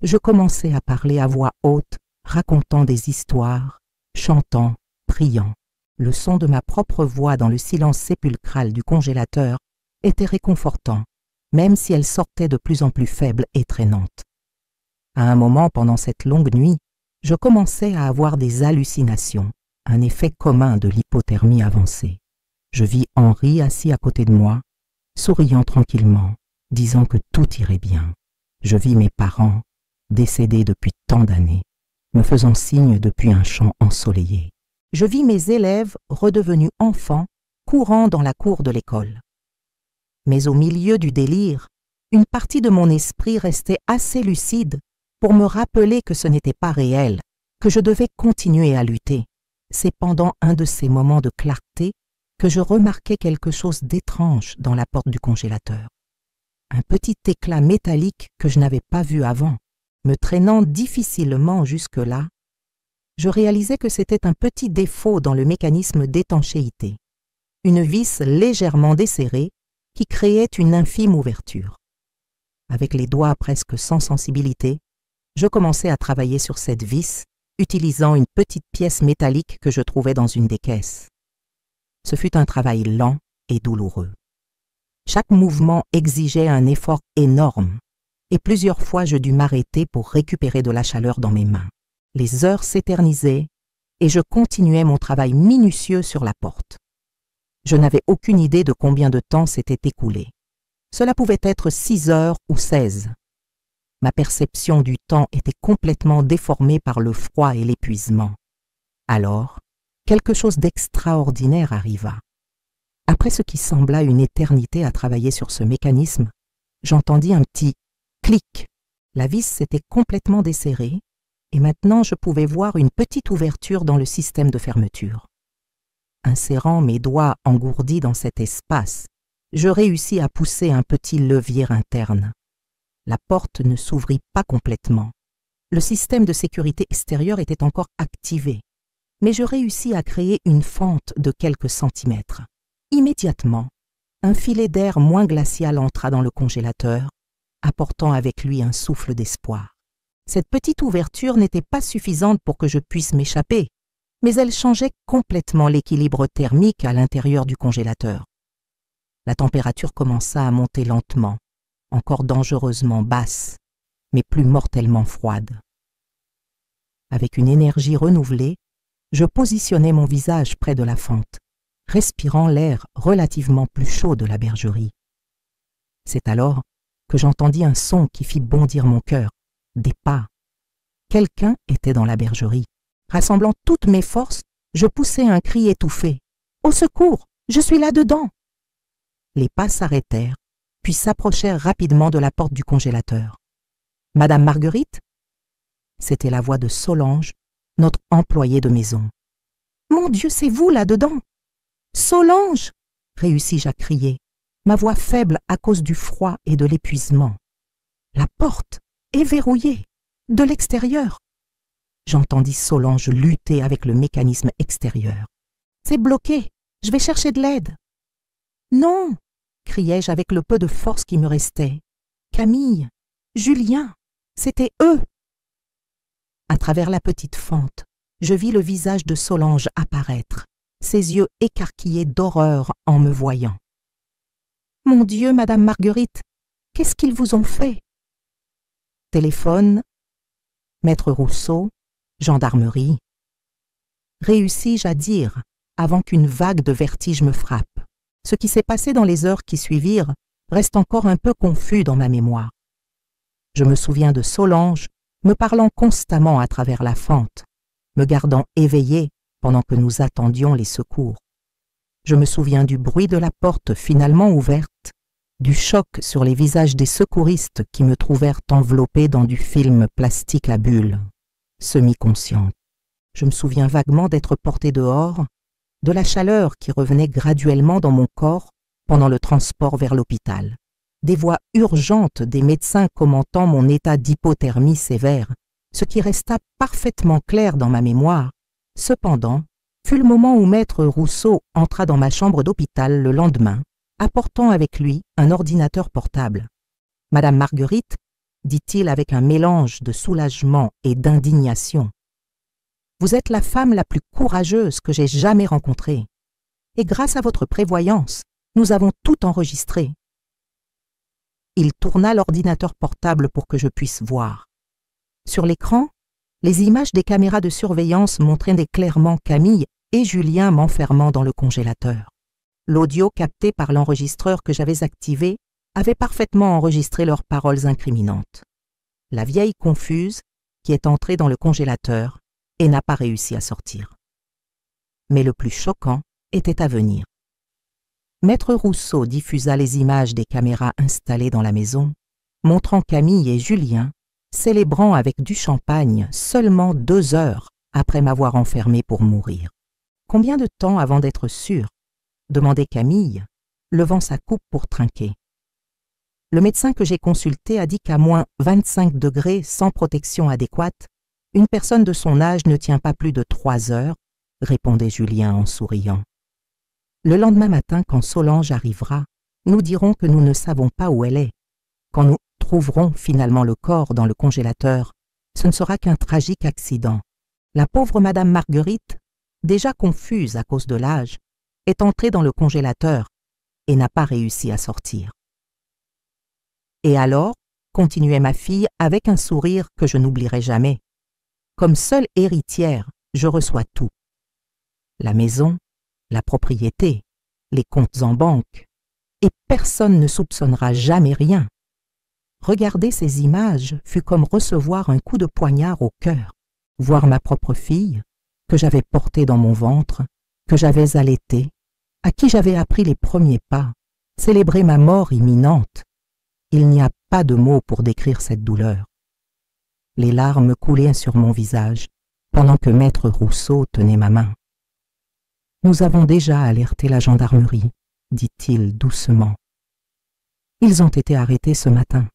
je commençais à parler à voix haute, racontant des histoires, chantant, priant. Le son de ma propre voix dans le silence sépulcral du congélateur était réconfortant, même si elle sortait de plus en plus faible et traînante. À un moment pendant cette longue nuit, je commençais à avoir des hallucinations, un effet commun de l'hypothermie avancée. Je vis Henri assis à côté de moi, souriant tranquillement, disant que tout irait bien. Je vis mes parents, décédés depuis tant d'années, me faisant signe depuis un champ ensoleillé. Je vis mes élèves redevenus enfants, courant dans la cour de l'école. Mais au milieu du délire, une partie de mon esprit restait assez lucide pour me rappeler que ce n'était pas réel, que je devais continuer à lutter. C'est pendant un de ces moments de clarté que je remarquai quelque chose d'étrange dans la porte du congélateur. Un petit éclat métallique que je n'avais pas vu avant, me traînant difficilement jusque-là. Je réalisais que c'était un petit défaut dans le mécanisme d'étanchéité, une vis légèrement desserrée qui créait une infime ouverture. Avec les doigts presque sans sensibilité, je commençai à travailler sur cette vis, utilisant une petite pièce métallique que je trouvais dans une des caisses. Ce fut un travail lent et douloureux. Chaque mouvement exigeait un effort énorme, et plusieurs fois je dus m'arrêter pour récupérer de la chaleur dans mes mains. Les heures s'éternisaient, et je continuais mon travail minutieux sur la porte. Je n'avais aucune idée de combien de temps s'était écoulé. Cela pouvait être 6 heures ou 16. Ma perception du temps était complètement déformée par le froid et l'épuisement. Alors, quelque chose d'extraordinaire arriva. Après ce qui sembla une éternité à travailler sur ce mécanisme, j'entendis un petit clic. La vis s'était complètement desserrée et maintenant je pouvais voir une petite ouverture dans le système de fermeture. Insérant mes doigts engourdis dans cet espace, je réussis à pousser un petit levier interne. La porte ne s'ouvrit pas complètement. Le système de sécurité extérieur était encore activé, mais je réussis à créer une fente de quelques centimètres. Immédiatement, un filet d'air moins glacial entra dans le congélateur, apportant avec lui un souffle d'espoir. Cette petite ouverture n'était pas suffisante pour que je puisse m'échapper, mais elle changeait complètement l'équilibre thermique à l'intérieur du congélateur. La température commença à monter lentement, encore dangereusement basse, mais plus mortellement froide. Avec une énergie renouvelée, je positionnai mon visage près de la fente, respirant l'air relativement plus chaud de la bergerie. C'est alors que j'entendis un son qui fit bondir mon cœur, des pas. Quelqu'un était dans la bergerie. Rassemblant toutes mes forces, je poussai un cri étouffé. « Au secours, je suis là-dedans !» Les pas s'arrêtèrent, puis s'approchèrent rapidement de la porte du congélateur. « Madame Marguerite ?» C'était la voix de Solange, notre employée de maison. « Mon Dieu, c'est vous là-dedans !»« Solange !» réussis-je à crier, ma voix faible à cause du froid et de l'épuisement. La porte est verrouillée, de l'extérieur. J'entendis Solange lutter avec le mécanisme extérieur. « C'est bloqué, je vais chercher de l'aide. »« Non !» criai-je avec le peu de force qui me restait. « Camille, Julien, c'était eux !» À travers la petite fente, je vis le visage de Solange apparaître, ses yeux écarquillés d'horreur en me voyant. « Mon Dieu, Madame Marguerite, qu'est-ce qu'ils vous ont fait ?» Téléphone, Maître Rousseau, gendarmerie. Réussis-je à dire, avant qu'une vague de vertige me frappe. Ce qui s'est passé dans les heures qui suivirent reste encore un peu confus dans ma mémoire. Je me souviens de Solange me parlant constamment à travers la fente, me gardant éveillé pendant que nous attendions les secours. Je me souviens du bruit de la porte finalement ouverte, du choc sur les visages des secouristes qui me trouvèrent enveloppé dans du film plastique à bulles, semi-consciente. Je me souviens vaguement d'être porté dehors, de la chaleur qui revenait graduellement dans mon corps pendant le transport vers l'hôpital. Des voix urgentes des médecins commentant mon état d'hypothermie sévère, ce qui resta parfaitement clair dans ma mémoire. Cependant, fut le moment où maître Rousseau entra dans ma chambre d'hôpital le lendemain, apportant avec lui un ordinateur portable. « Madame Marguerite, dit-il avec un mélange de soulagement et d'indignation, vous êtes la femme la plus courageuse que j'ai jamais rencontrée. Et grâce à votre prévoyance, nous avons tout enregistré. » Il tourna l'ordinateur portable pour que je puisse voir. Sur l'écran, les images des caméras de surveillance montraient clairement Camille et Julien m'enfermant dans le congélateur. L'audio capté par l'enregistreur que j'avais activé avait parfaitement enregistré leurs paroles incriminantes. La vieille confuse qui est entrée dans le congélateur et n'a pas réussi à sortir. Mais le plus choquant était à venir. Maître Rousseau diffusa les images des caméras installées dans la maison, montrant Camille et Julien célébrant avec du champagne seulement 2 heures après m'avoir enfermé pour mourir. « Combien de temps avant d'être sûr ?» demandait Camille, levant sa coupe pour trinquer. Le médecin que j'ai consulté a dit qu'à moins 25 degrés sans protection adéquate, une personne de son âge ne tient pas plus de 3 heures, répondait Julien en souriant. Le lendemain matin, quand Solange arrivera, nous dirons que nous ne savons pas où elle est. Quand nous trouverons finalement le corps dans le congélateur, ce ne sera qu'un tragique accident. La pauvre Madame Marguerite, déjà confuse à cause de l'âge, est entrée dans le congélateur et n'a pas réussi à sortir. Et alors, continuait ma fille avec un sourire que je n'oublierai jamais, comme seule héritière, je reçois tout. La maison, la propriété, les comptes en banque, et personne ne soupçonnera jamais rien. Regarder ces images fut comme recevoir un coup de poignard au cœur. Voir ma propre fille, que j'avais portée dans mon ventre, que j'avais allaitée, à qui j'avais appris les premiers pas, célébrer ma mort imminente. Il n'y a pas de mots pour décrire cette douleur. Les larmes coulaient sur mon visage, pendant que maître Rousseau tenait ma main. « Nous avons déjà alerté la gendarmerie, » dit-il doucement. « Ils ont été arrêtés ce matin.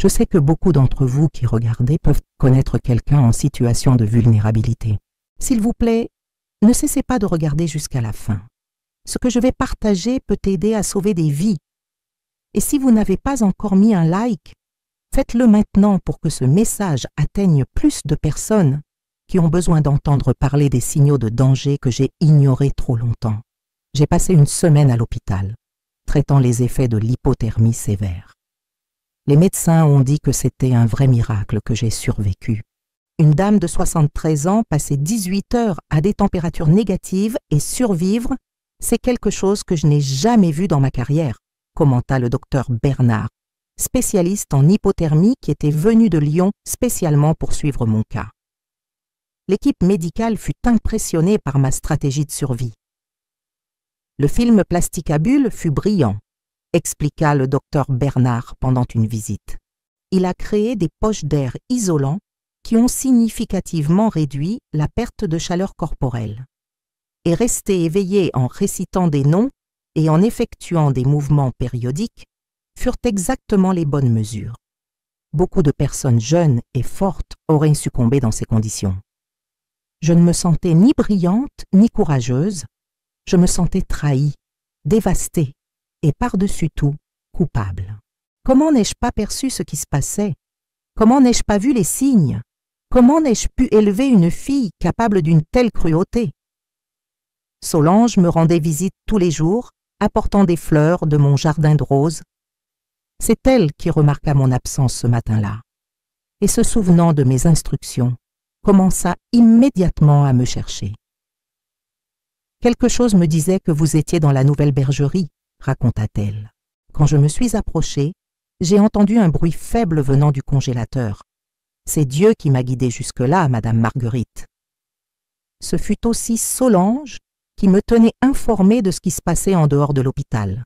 Je sais que beaucoup d'entre vous qui regardez peuvent connaître quelqu'un en situation de vulnérabilité. S'il vous plaît, ne cessez pas de regarder jusqu'à la fin. Ce que je vais partager peut aider à sauver des vies. Et si vous n'avez pas encore mis un like, faites-le maintenant pour que ce message atteigne plus de personnes qui ont besoin d'entendre parler des signaux de danger que j'ai ignorés trop longtemps. J'ai passé une semaine à l'hôpital, traitant les effets de l'hypothermie sévère. Les médecins ont dit que c'était un vrai miracle que j'ai survécu. Une dame de 73 ans passer 18 heures à des températures négatives et survivre, c'est quelque chose que je n'ai jamais vu dans ma carrière, commenta le docteur Bernard, spécialiste en hypothermie qui était venu de Lyon spécialement pour suivre mon cas. L'équipe médicale fut impressionnée par ma stratégie de survie. Le film Plasticabule fut brillant, expliqua le docteur Bernard pendant une visite. Il a créé des poches d'air isolants qui ont significativement réduit la perte de chaleur corporelle. Et rester éveillé en récitant des noms et en effectuant des mouvements périodiques furent exactement les bonnes mesures. Beaucoup de personnes jeunes et fortes auraient succombé dans ces conditions. Je ne me sentais ni brillante ni courageuse, je me sentais trahie, dévastée et par-dessus tout coupable. Comment n'ai-je pas perçu ce qui se passait? Comment n'ai-je pas vu les signes? Comment n'ai-je pu élever une fille capable d'une telle cruauté? Solange me rendait visite tous les jours, apportant des fleurs de mon jardin de roses. C'est elle qui remarqua mon absence ce matin-là, et se souvenant de mes instructions, commença immédiatement à me chercher. Quelque chose me disait que vous étiez dans la nouvelle bergerie, raconta-t-elle. Quand je me suis approchée, j'ai entendu un bruit faible venant du congélateur. C'est Dieu qui m'a guidée jusque-là, Madame Marguerite. Ce fut aussi Solange qui me tenait informée de ce qui se passait en dehors de l'hôpital.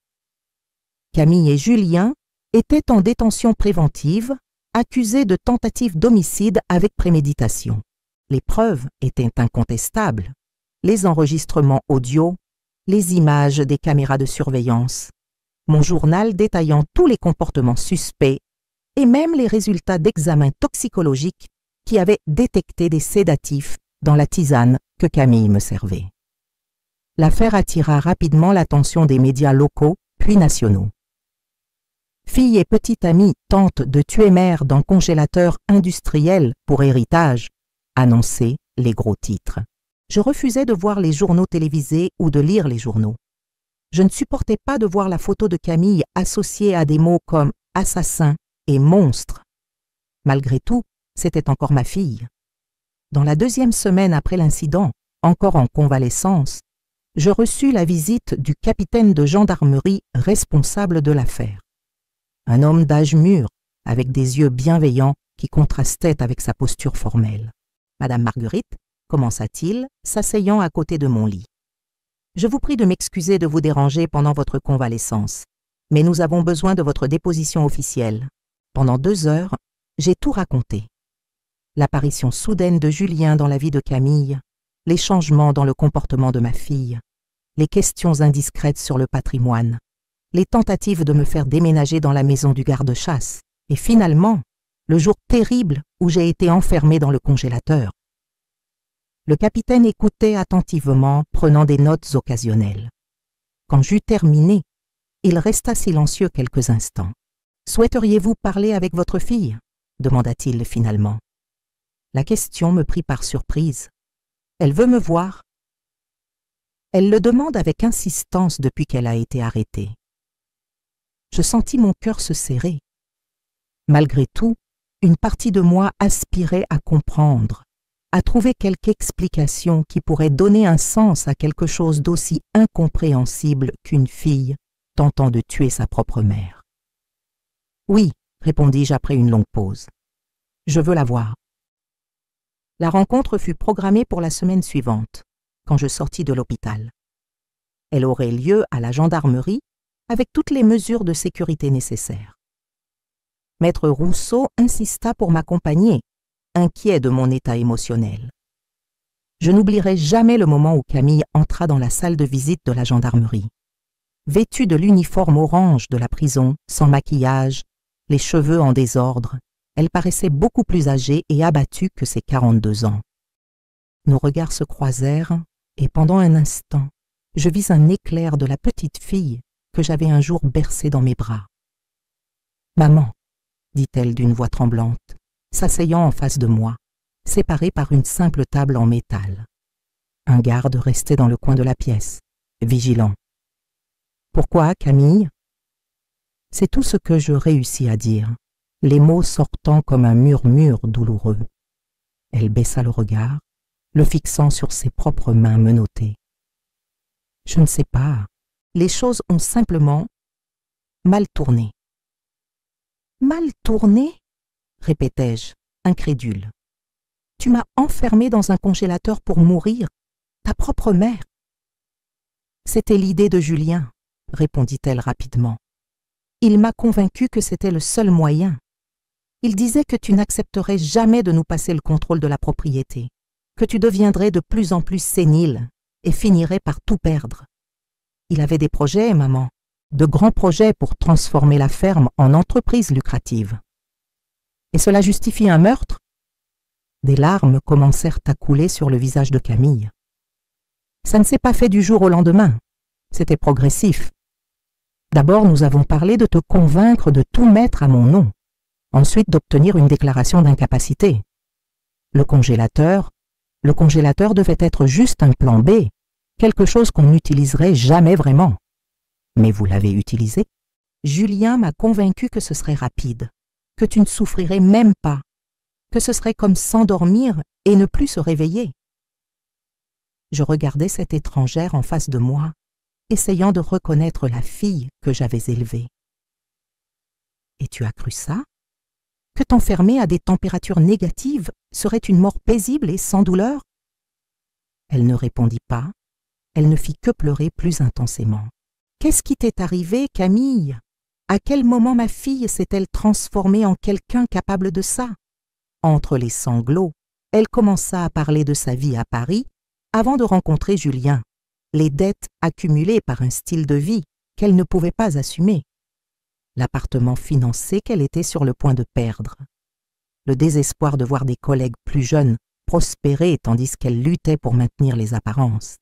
Camille et Julien étaient en détention préventive, accusés de tentative d'homicide avec préméditation. Les preuves étaient incontestables. Les enregistrements audio, les images des caméras de surveillance, mon journal détaillant tous les comportements suspects et même les résultats d'examens toxicologiques qui avaient détecté des sédatifs dans la tisane que Camille me servait. L'affaire attira rapidement l'attention des médias locaux puis nationaux. Fille et petite amie tente de tuer mère dans congélateur industriel pour héritage, annonçaient les gros titres. Je refusais de voir les journaux télévisés ou de lire les journaux. Je ne supportais pas de voir la photo de Camille associée à des mots comme assassin et monstre. Malgré tout, c'était encore ma fille. Dans la 2e semaine après l'incident, encore en convalescence, je reçus la visite du capitaine de gendarmerie responsable de l'affaire. Un homme d'âge mûr, avec des yeux bienveillants qui contrastaient avec sa posture formelle. « Madame Marguerite », commença-t-il, s'asseyant à côté de mon lit. « Je vous prie de m'excuser de vous déranger pendant votre convalescence, mais nous avons besoin de votre déposition officielle. Pendant 2 heures, j'ai tout raconté. L'apparition soudaine de Julien dans la vie de Camille, les changements dans le comportement de ma fille, les questions indiscrètes sur le patrimoine, les tentatives de me faire déménager dans la maison du garde-chasse, et finalement, le jour terrible où j'ai été enfermée dans le congélateur. » Le capitaine écoutait attentivement, prenant des notes occasionnelles. Quand j'eus terminé, il resta silencieux quelques instants. « Souhaiteriez-vous parler avec votre fille ?» demanda-t-il finalement. La question me prit par surprise. « Elle veut me voir. » Elle le demande avec insistance depuis qu'elle a été arrêtée. Je sentis mon cœur se serrer. Malgré tout, une partie de moi aspirait à comprendre, à trouver quelque explication qui pourrait donner un sens à quelque chose d'aussi incompréhensible qu'une fille tentant de tuer sa propre mère. « Oui, » répondis-je après une longue pause. « Je veux la voir. » La rencontre fut programmée pour la semaine suivante, quand je sortis de l'hôpital. Elle aurait lieu à la gendarmerie avec toutes les mesures de sécurité nécessaires. Maître Rousseau insista pour m'accompagner, inquiet de mon état émotionnel. Je n'oublierai jamais le moment où Camille entra dans la salle de visite de la gendarmerie. Vêtue de l'uniforme orange de la prison, sans maquillage, les cheveux en désordre, elle paraissait beaucoup plus âgée et abattue que ses 42 ans. Nos regards se croisèrent et pendant un instant, je vis un éclair de la petite fille que j'avais un jour bercée dans mes bras. « Maman », dit-elle d'une voix tremblante, s'asseyant en face de moi, séparée par une simple table en métal. Un garde restait dans le coin de la pièce, vigilant. « Pourquoi, Camille ?» C'est tout ce que je réussis à dire, les mots sortant comme un murmure douloureux. Elle baissa le regard, le fixant sur ses propres mains menottées. « Je ne sais pas, les choses ont simplement mal tourné. »« Mal tourné ?» répétai-je, incrédule. « Tu m'as enfermée dans un congélateur pour mourir, ta propre mère. »« C'était l'idée de Julien, » répondit-elle rapidement. « Il m'a convaincu que c'était le seul moyen. Il disait que tu n'accepterais jamais de nous passer le contrôle de la propriété, que tu deviendrais de plus en plus sénile et finirais par tout perdre. Il avait des projets, maman, de grands projets pour transformer la ferme en entreprise lucrative. Et cela justifie un meurtre ?» Des larmes commencèrent à couler sur le visage de Camille. « Ça ne s'est pas fait du jour au lendemain. C'était progressif. D'abord, nous avons parlé de te convaincre de tout mettre à mon nom, ensuite d'obtenir une déclaration d'incapacité. Le congélateur devait être juste un plan B, quelque chose qu'on n'utiliserait jamais vraiment. Mais vous l'avez utilisé. Julien m'a convaincu que ce serait rapide, que tu ne souffrirais même pas, que ce serait comme s'endormir et ne plus se réveiller. » Je regardais cette étrangère en face de moi, essayant de reconnaître la fille que j'avais élevée. « Et tu as cru ça? Que t'enfermer à des températures négatives serait une mort paisible et sans douleur ?» Elle ne répondit pas, elle ne fit que pleurer plus intensément. « Qu'est-ce qui t'est arrivé, Camille? À quel moment ma fille s'est-elle transformée en quelqu'un capable de ça ?» Entre les sanglots, elle commença à parler de sa vie à Paris avant de rencontrer Julien, les dettes accumulées par un style de vie qu'elle ne pouvait pas assumer, l'appartement financé qu'elle était sur le point de perdre, le désespoir de voir des collègues plus jeunes prospérer tandis qu'elle luttait pour maintenir les apparences.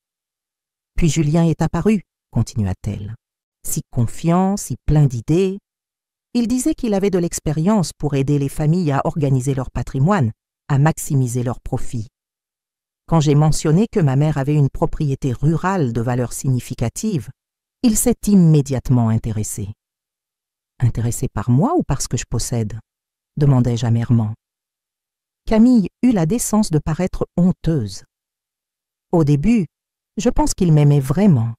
Puis Julien est apparu, continua-t-elle, si confiant, si plein d'idées. Il disait qu'il avait de l'expérience pour aider les familles à organiser leur patrimoine, à maximiser leurs profits. Quand j'ai mentionné que ma mère avait une propriété rurale de valeur significative, il s'est immédiatement intéressé. Intéressé par moi ou par ce que je possède ? Demandai-je amèrement. Camille eut la décence de paraître honteuse. Au début, je pense qu'il m'aimait vraiment,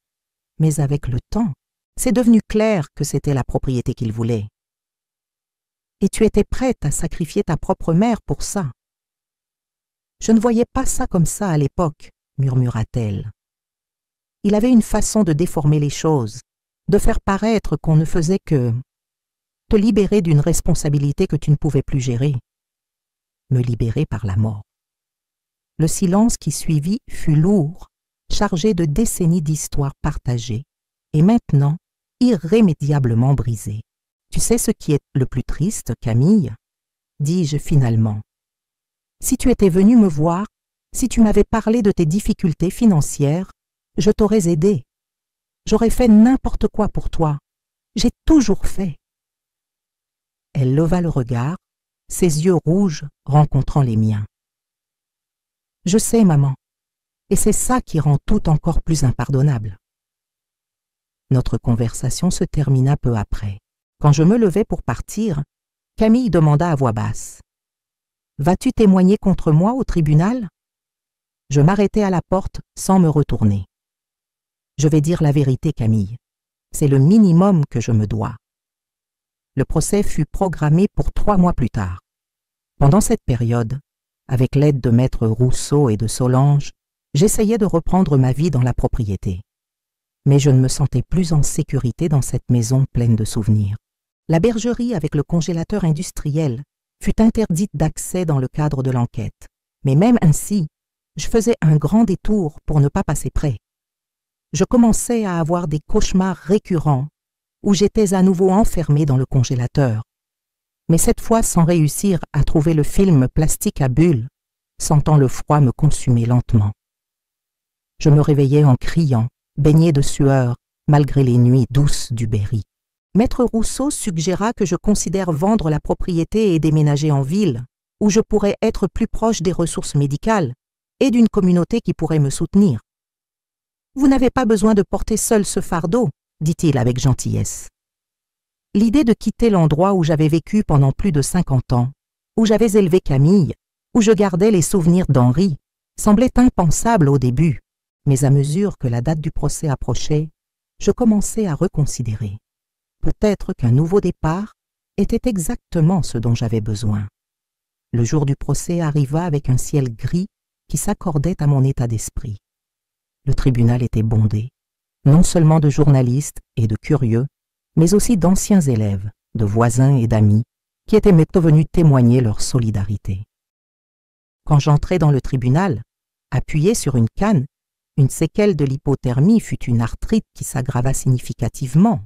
mais avec le temps, c'est devenu clair que c'était la propriété qu'il voulait. Et tu étais prête à sacrifier ta propre mère pour ça. Je ne voyais pas ça comme ça à l'époque, murmura-t-elle. Il avait une façon de déformer les choses, de faire paraître qu'on ne faisait que te libérer d'une responsabilité que tu ne pouvais plus gérer. Me libérer par la mort. Le silence qui suivit fut lourd, chargé de décennies d'histoires partagées, et maintenant irrémédiablement brisé. Tu sais ce qui est le plus triste, Camille ? Dis-je finalement. Si tu étais venue me voir, si tu m'avais parlé de tes difficultés financières, je t'aurais aidé. J'aurais fait n'importe quoi pour toi. J'ai toujours fait. Elle leva le regard, ses yeux rouges rencontrant les miens. Je sais, maman, et c'est ça qui rend tout encore plus impardonnable. Notre conversation se termina peu après. Quand je me levai pour partir, Camille demanda à voix basse. « Vas-tu témoigner contre moi au tribunal ?» Je m'arrêtai à la porte sans me retourner. « Je vais dire la vérité, Camille. C'est le minimum que je me dois. » Le procès fut programmé pour 3 mois plus tard. Pendant cette période, avec l'aide de maître Rousseau et de Solange, j'essayais de reprendre ma vie dans la propriété. Mais je ne me sentais plus en sécurité dans cette maison pleine de souvenirs. La bergerie avec le congélateur industriel fut interdite d'accès dans le cadre de l'enquête. Mais même ainsi, je faisais un grand détour pour ne pas passer près. Je commençais à avoir des cauchemars récurrents où j'étais à nouveau enfermé dans le congélateur, mais cette fois sans réussir à trouver le film plastique à bulles, sentant le froid me consumer lentement. Je me réveillais en criant, baigné de sueur, malgré les nuits douces du Berry. Maître Rousseau suggéra que je considère vendre la propriété et déménager en ville, où je pourrais être plus proche des ressources médicales et d'une communauté qui pourrait me soutenir. « Vous n'avez pas besoin de porter seul ce fardeau, » dit-il avec gentillesse. L'idée de quitter l'endroit où j'avais vécu pendant plus de 50 ans, où j'avais élevé Camille, où je gardais les souvenirs d'Henri, semblait impensable au début, mais à mesure que la date du procès approchait, je commençais à reconsidérer. Peut-être qu'un nouveau départ était exactement ce dont j'avais besoin. Le jour du procès arriva avec un ciel gris qui s'accordait à mon état d'esprit. Le tribunal était bondé, non seulement de journalistes et de curieux, mais aussi d'anciens élèves, de voisins et d'amis, qui étaient venus témoigner leur solidarité. Quand j'entrai dans le tribunal, appuyé sur une canne, une séquelle de l'hypothermie fut une arthrite qui s'aggrava significativement.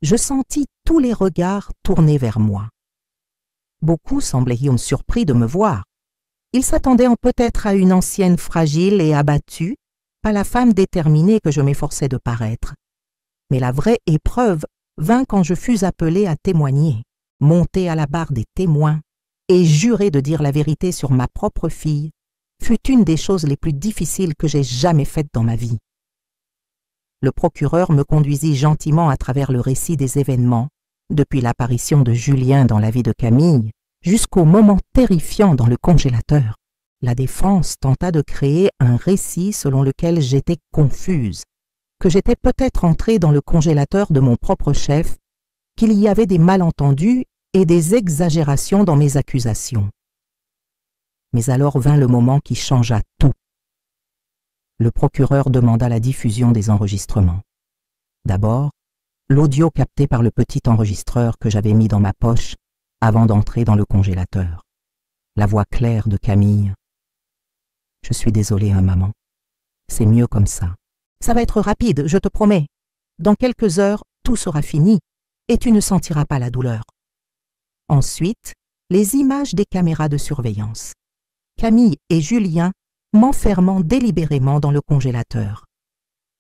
Je sentis tous les regards tournés vers moi. Beaucoup semblaient surpris de me voir. Ils s'attendaient peut-être à une ancienne fragile et abattue, pas la femme déterminée que je m'efforçais de paraître. Mais la vraie épreuve vint quand je fus appelé à témoigner, monté à la barre des témoins et juré de dire la vérité sur ma propre fille, fut une des choses les plus difficiles que j'ai jamais faites dans ma vie. Le procureur me conduisit gentiment à travers le récit des événements, depuis l'apparition de Julien dans la vie de Camille, jusqu'au moment terrifiant dans le congélateur. La défense tenta de créer un récit selon lequel j'étais confuse, que j'étais peut-être entrée dans le congélateur de mon propre chef, qu'il y avait des malentendus et des exagérations dans mes accusations. Mais alors vint le moment qui changea tout. Le procureur demanda la diffusion des enregistrements. D'abord, l'audio capté par le petit enregistreur que j'avais mis dans ma poche avant d'entrer dans le congélateur. La voix claire de Camille. « Je suis désolée, maman. C'est mieux comme ça. Ça va être rapide, je te promets. Dans quelques heures, tout sera fini et tu ne sentiras pas la douleur. » Ensuite, les images des caméras de surveillance. Camille et Julien m'enfermant délibérément dans le congélateur.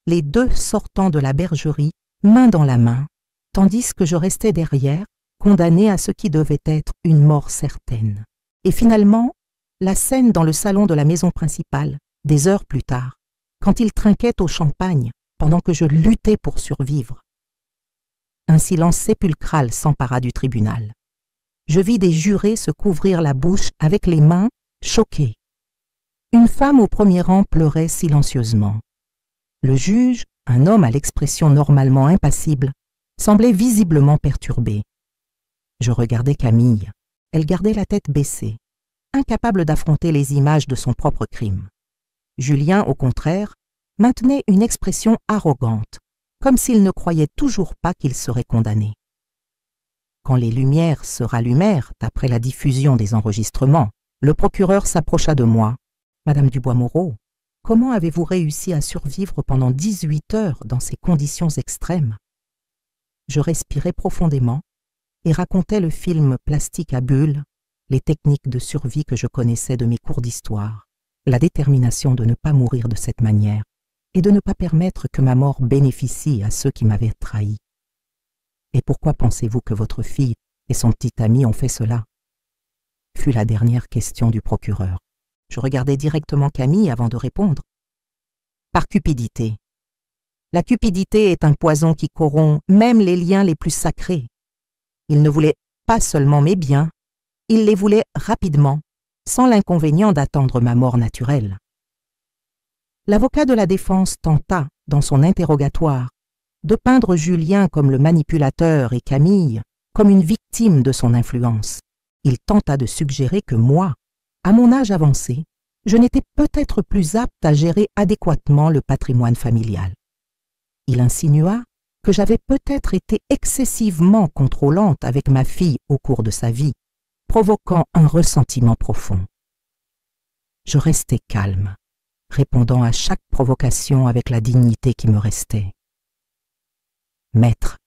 Les deux sortant de la bergerie, main dans la main, tandis que je restais derrière, condamné à ce qui devait être une mort certaine. Et finalement, la scène dans le salon de la maison principale, des heures plus tard, quand ils trinquaient au champagne pendant que je luttais pour survivre. Un silence sépulcral s'empara du tribunal. Je vis des jurés se couvrir la bouche avec les mains, choqués. Une femme au premier rang pleurait silencieusement. Le juge, un homme à l'expression normalement impassible, semblait visiblement perturbé. Je regardais Camille. Elle gardait la tête baissée, incapable d'affronter les images de son propre crime. Julien, au contraire, maintenait une expression arrogante, comme s'il ne croyait toujours pas qu'il serait condamné. Quand les lumières se rallumèrent après la diffusion des enregistrements, le procureur s'approcha de moi. « Madame Dubois-Moreau, comment avez-vous réussi à survivre pendant 18 heures dans ces conditions extrêmes ?» Je respirais profondément et racontais le film plastique à bulles, les techniques de survie que je connaissais de mes cours d'histoire, la détermination de ne pas mourir de cette manière et de ne pas permettre que ma mort bénéficie à ceux qui m'avaient trahi. « Et pourquoi pensez-vous que votre fille et son petit ami ont fait cela ?» fut la dernière question du procureur. Je regardai directement Camille avant de répondre. « Par cupidité. La cupidité est un poison qui corrompt même les liens les plus sacrés. Il ne voulait pas seulement mes biens, il les voulait rapidement, sans l'inconvénient d'attendre ma mort naturelle. » L'avocat de la défense tenta, dans son interrogatoire, de peindre Julien comme le manipulateur et Camille comme une victime de son influence. Il tenta de suggérer que moi, à mon âge avancé, je n'étais peut-être plus apte à gérer adéquatement le patrimoine familial. Il insinua que j'avais peut-être été excessivement contrôlante avec ma fille au cours de sa vie, provoquant un ressentiment profond. Je restais calme, répondant à chaque provocation avec la dignité qui me restait. « Maître,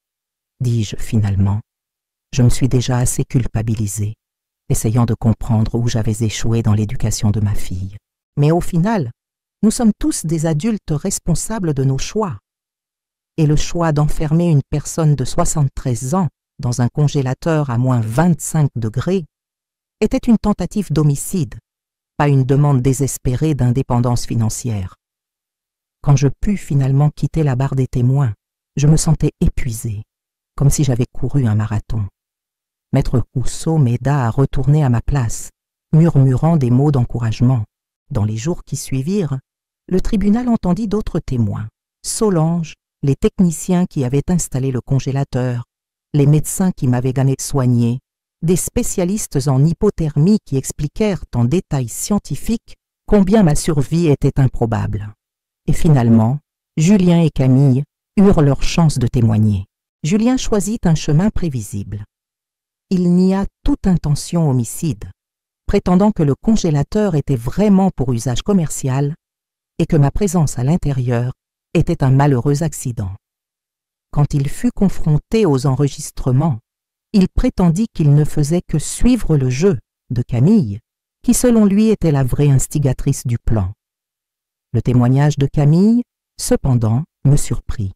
dis-je finalement, je me suis déjà assez culpabilisé, essayant de comprendre où j'avais échoué dans l'éducation de ma fille. Mais au final, nous sommes tous des adultes responsables de nos choix. Et le choix d'enfermer une personne de 73 ans dans un congélateur à moins 25 degrés était une tentative d'homicide, pas une demande désespérée d'indépendance financière. Quand je pus finalement quitter la barre des témoins, je me sentais épuisé, comme si j'avais couru un marathon. Maître Rousseau m'aida à retourner à ma place, murmurant des mots d'encouragement. Dans les jours qui suivirent, le tribunal entendit d'autres témoins. Solange, les techniciens qui avaient installé le congélateur, les médecins qui m'avaient soigné, des spécialistes en hypothermie qui expliquèrent en détails scientifiques combien ma survie était improbable. Et finalement, Julien et Camille eurent leur chance de témoigner. Julien choisit un chemin prévisible. Il nia toute intention homicide, prétendant que le congélateur était vraiment pour usage commercial et que ma présence à l'intérieur était un malheureux accident. Quand il fut confronté aux enregistrements, il prétendit qu'il ne faisait que suivre le jeu de Camille, qui selon lui était la vraie instigatrice du plan. Le témoignage de Camille, cependant, me surprit.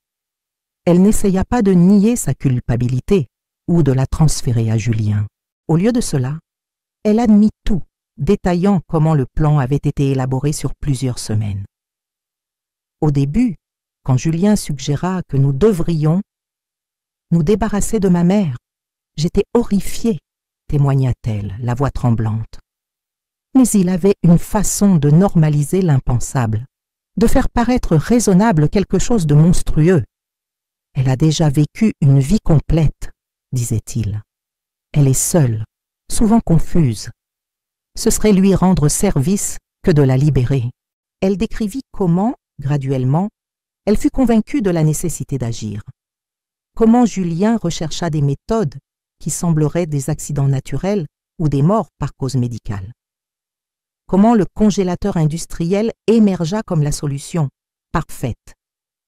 Elle n'essaya pas de nier sa culpabilité ou de la transférer à Julien. Au lieu de cela, elle admit tout, détaillant comment le plan avait été élaboré sur plusieurs semaines. Au début, quand Julien suggéra que nous devrions nous débarrasser de ma mère, j'étais horrifiée, témoigna-t-elle, la voix tremblante. Mais il avait une façon de normaliser l'impensable, de faire paraître raisonnable quelque chose de monstrueux. Elle a déjà vécu une vie complète, disait-il. Elle est seule, souvent confuse. Ce serait lui rendre service que de la libérer. Elle décrivit comment, graduellement, elle fut convaincue de la nécessité d'agir. Comment Julien rechercha des méthodes qui sembleraient des accidents naturels ou des morts par cause médicale. Comment le congélateur industriel émergea comme la solution parfaite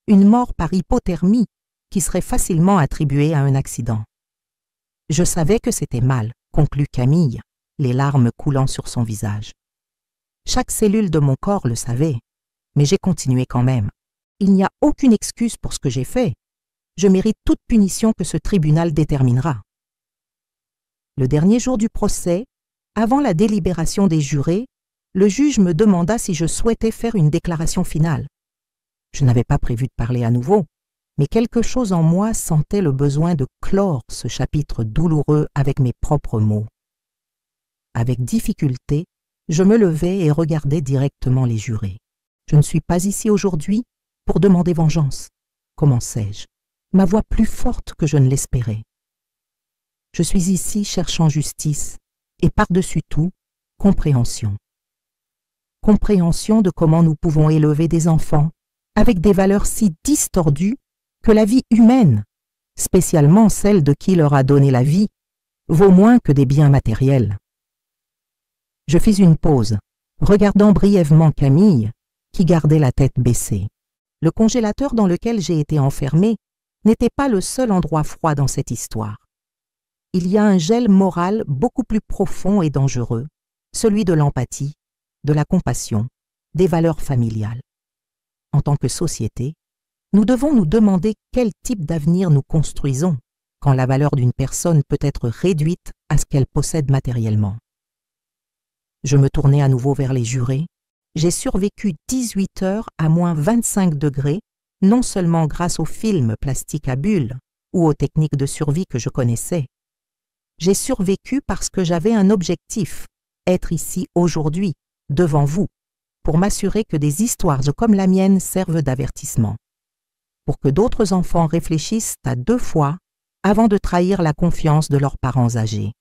une mort par hypothermie qui serait facilement attribuée à un accident. Je savais que c'était mal, conclut Camille, les larmes coulant sur son visage. Chaque cellule de mon corps le savait, mais j'ai continué quand même. Il n'y a aucune excuse pour ce que j'ai fait. Je mérite toute punition que ce tribunal déterminera. Le dernier jour du procès, avant la délibération des jurés, le juge me demanda si je souhaitais faire une déclaration finale. Je n'avais pas prévu de parler à nouveau, mais quelque chose en moi sentait le besoin de clore ce chapitre douloureux avec mes propres mots. Avec difficulté, je me levai et regardai directement les jurés. Je ne suis pas ici aujourd'hui pour demander vengeance, commençai-je, ma voix plus forte que je ne l'espérais. Je suis ici cherchant justice et par-dessus tout, compréhension. Compréhension de comment nous pouvons élever des enfants avec des valeurs si distordues que la vie humaine, spécialement celle de qui leur a donné la vie, vaut moins que des biens matériels. Je fis une pause, regardant brièvement Camille, qui gardait la tête baissée. Le congélateur dans lequel j'ai été enfermée n'était pas le seul endroit froid dans cette histoire. Il y a un gel moral beaucoup plus profond et dangereux, celui de l'empathie, de la compassion, des valeurs familiales. En tant que société, nous devons nous demander quel type d'avenir nous construisons quand la valeur d'une personne peut être réduite à ce qu'elle possède matériellement. Je me tournai à nouveau vers les jurés. J'ai survécu 18 heures à moins 25 degrés, non seulement grâce aux films plastiques à bulles ou aux techniques de survie que je connaissais. J'ai survécu parce que j'avais un objectif, être ici aujourd'hui, devant vous, pour m'assurer que des histoires comme la mienne servent d'avertissement, pour que d'autres enfants réfléchissent à 2 fois avant de trahir la confiance de leurs parents âgés,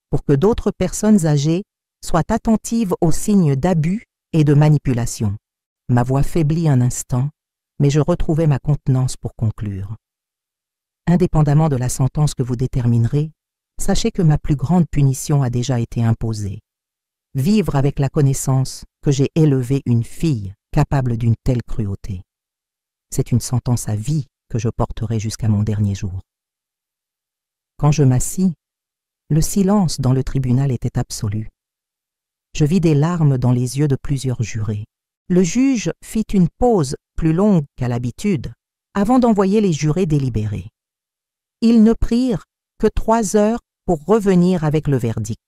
pour que d'autres personnes âgées soient attentives aux signes d'abus et de manipulation. Ma voix faiblit un instant, mais je retrouvai ma contenance pour conclure. Indépendamment de la sentence que vous déterminerez, sachez que ma plus grande punition a déjà été imposée. Vivre avec la connaissance que j'ai élevé une fille capable d'une telle cruauté. C'est une sentence à vie que je porterai jusqu'à mon dernier jour. Quand je m'assis, le silence dans le tribunal était absolu. Je vis des larmes dans les yeux de plusieurs jurés. Le juge fit une pause plus longue qu'à l'habitude avant d'envoyer les jurés délibérer. Ils ne prirent que 3 heures pour revenir avec le verdict.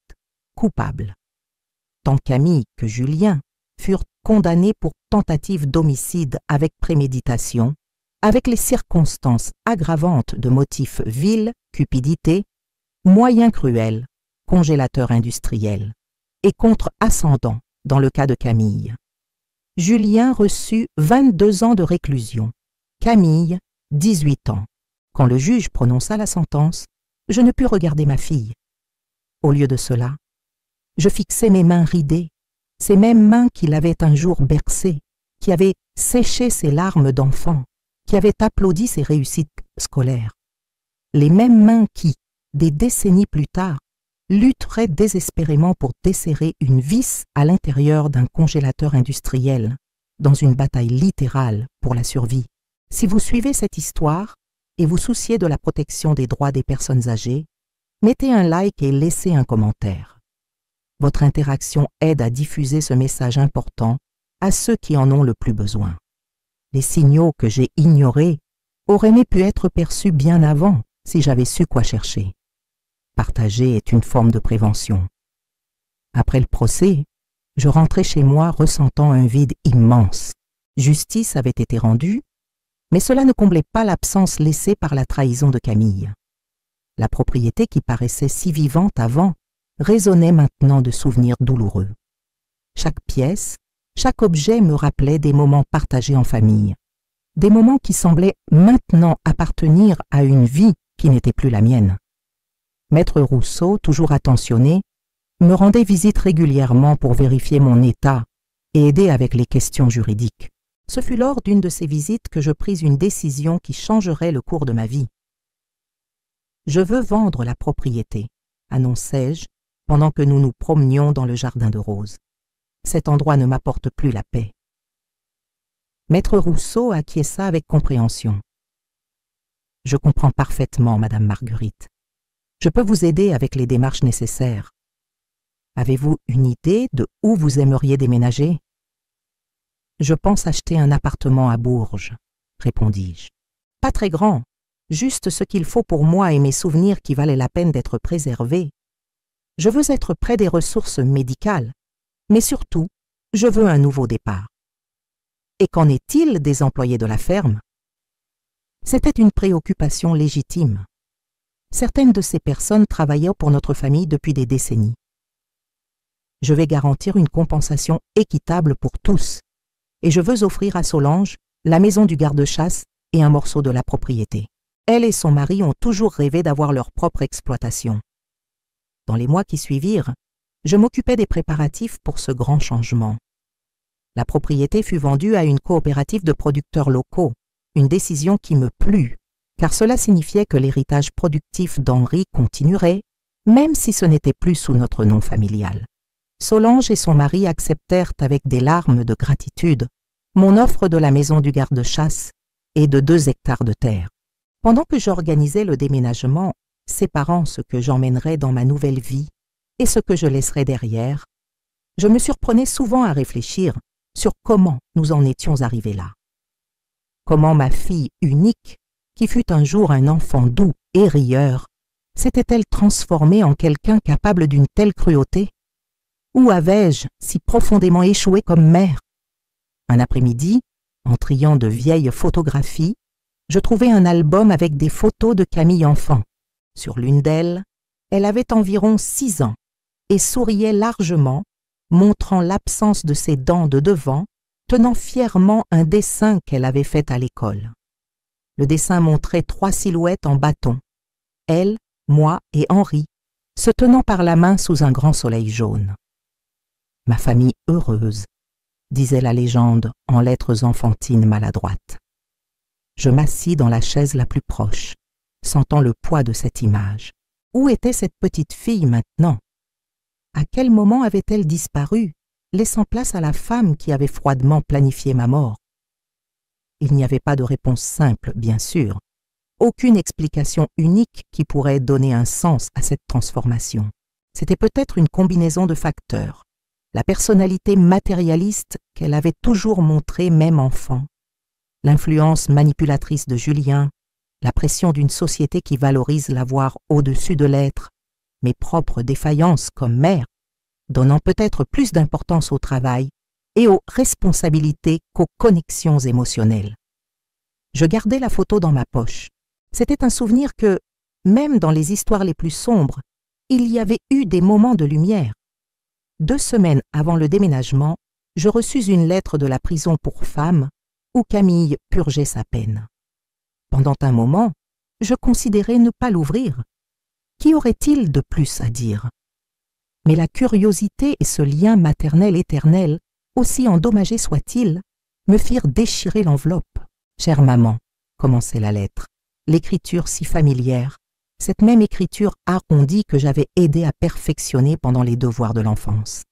Coupable. Tant Camille que Julien furent condamnés pour tentative d'homicide avec préméditation, avec les circonstances aggravantes de motifs vils, cupidité, moyens cruels, congélateur industriel, et contre-ascendant dans le cas de Camille. Julien reçut 22 ans de réclusion, Camille 18 ans. Quand le juge prononça la sentence, je ne pus regarder ma fille. Au lieu de cela, je fixai mes mains ridées, ces mêmes mains qui l'avaient un jour bercée, qui avaient séché ses larmes d'enfant, qui avaient applaudi ses réussites scolaires. Les mêmes mains qui, des décennies plus tard, lutteraient désespérément pour desserrer une vis à l'intérieur d'un congélateur industriel, dans une bataille littérale pour la survie. Si vous suivez cette histoire et vous souciez de la protection des droits des personnes âgées, mettez un like et laissez un commentaire. Votre interaction aide à diffuser ce message important à ceux qui en ont le plus besoin. Les signaux que j'ai ignorés auraient aimé pu être perçus bien avant si j'avais su quoi chercher. Partager est une forme de prévention. Après le procès, je rentrai chez moi ressentant un vide immense. Justice avait été rendue, mais cela ne comblait pas l'absence laissée par la trahison de Camille. La propriété qui paraissait si vivante avant résonnait maintenant de souvenirs douloureux. Chaque pièce, chaque objet me rappelait des moments partagés en famille, des moments qui semblaient maintenant appartenir à une vie qui n'était plus la mienne. Maître Rousseau, toujours attentionné, me rendait visite régulièrement pour vérifier mon état et aider avec les questions juridiques. Ce fut lors d'une de ces visites que je pris une décision qui changerait le cours de ma vie. « Je veux vendre la propriété », annonçai-je pendant que nous nous promenions dans le jardin de roses. « Cet endroit ne m'apporte plus la paix. » Maître Rousseau acquiesça avec compréhension. « Je comprends parfaitement, Madame Marguerite. Je peux vous aider avec les démarches nécessaires. Avez-vous une idée de où vous aimeriez déménager ?»« Je pense acheter un appartement à Bourges, » répondis-je. « Pas très grand, juste ce qu'il faut pour moi et mes souvenirs qui valaient la peine d'être préservés. Je veux être près des ressources médicales, mais surtout, je veux un nouveau départ. » « Et qu'en est-il des employés de la ferme ?» C'était une préoccupation légitime. Certaines de ces personnes travaillaient pour notre famille depuis des décennies. Je vais garantir une compensation équitable pour tous, et je veux offrir à Solange la maison du garde-chasse et un morceau de la propriété. Elle et son mari ont toujours rêvé d'avoir leur propre exploitation. Dans les mois qui suivirent, je m'occupais des préparatifs pour ce grand changement. La propriété fut vendue à une coopérative de producteurs locaux, une décision qui me plut, car cela signifiait que l'héritage productif d'Henri continuerait, même si ce n'était plus sous notre nom familial. Solange et son mari acceptèrent avec des larmes de gratitude mon offre de la maison du garde-chasse et de 2 hectares de terre. Pendant que j'organisais le déménagement, séparant ce que j'emmènerais dans ma nouvelle vie et ce que je laisserais derrière, je me surprenais souvent à réfléchir sur comment nous en étions arrivés là. Comment ma fille unique, qui fut un jour un enfant doux et rieur, s'était-elle transformée en quelqu'un capable d'une telle cruauté? Où avais-je si profondément échoué comme mère? Un après-midi, en triant de vieilles photographies, je trouvai un album avec des photos de Camille enfant. Sur l'une d'elles, elle avait environ 6 ans et souriait largement, montrant l'absence de ses dents de devant, tenant fièrement un dessin qu'elle avait fait à l'école. Le dessin montrait 3 silhouettes en bâton, elle, moi et Henri, se tenant par la main sous un grand soleil jaune. « Ma famille heureuse », disait la légende en lettres enfantines maladroites. Je m'assis dans la chaise la plus proche, sentant le poids de cette image. Où était cette petite fille maintenant? À quel moment avait-elle disparu, laissant place à la femme qui avait froidement planifié ma mort? Il n'y avait pas de réponse simple, bien sûr, aucune explication unique qui pourrait donner un sens à cette transformation. C'était peut-être une combinaison de facteurs, la personnalité matérialiste qu'elle avait toujours montrée même enfant, l'influence manipulatrice de Julien, la pression d'une société qui valorise l'avoir au-dessus de l'être, mes propres défaillances comme mère, donnant peut-être plus d'importance au travail et aux responsabilités qu'aux connexions émotionnelles. Je gardais la photo dans ma poche. C'était un souvenir que, même dans les histoires les plus sombres, il y avait eu des moments de lumière. 2 semaines avant le déménagement, je reçus une lettre de la prison pour femmes où Camille purgeait sa peine. Pendant un moment, je considérais ne pas l'ouvrir. Qu'y aurait-il de plus à dire? Mais la curiosité et ce lien maternel éternel, aussi endommagés soient-ils, me firent déchirer l'enveloppe. « Chère maman », commençait la lettre, l'écriture si familière, cette même écriture arrondie que j'avais aidé à perfectionner pendant les devoirs de l'enfance.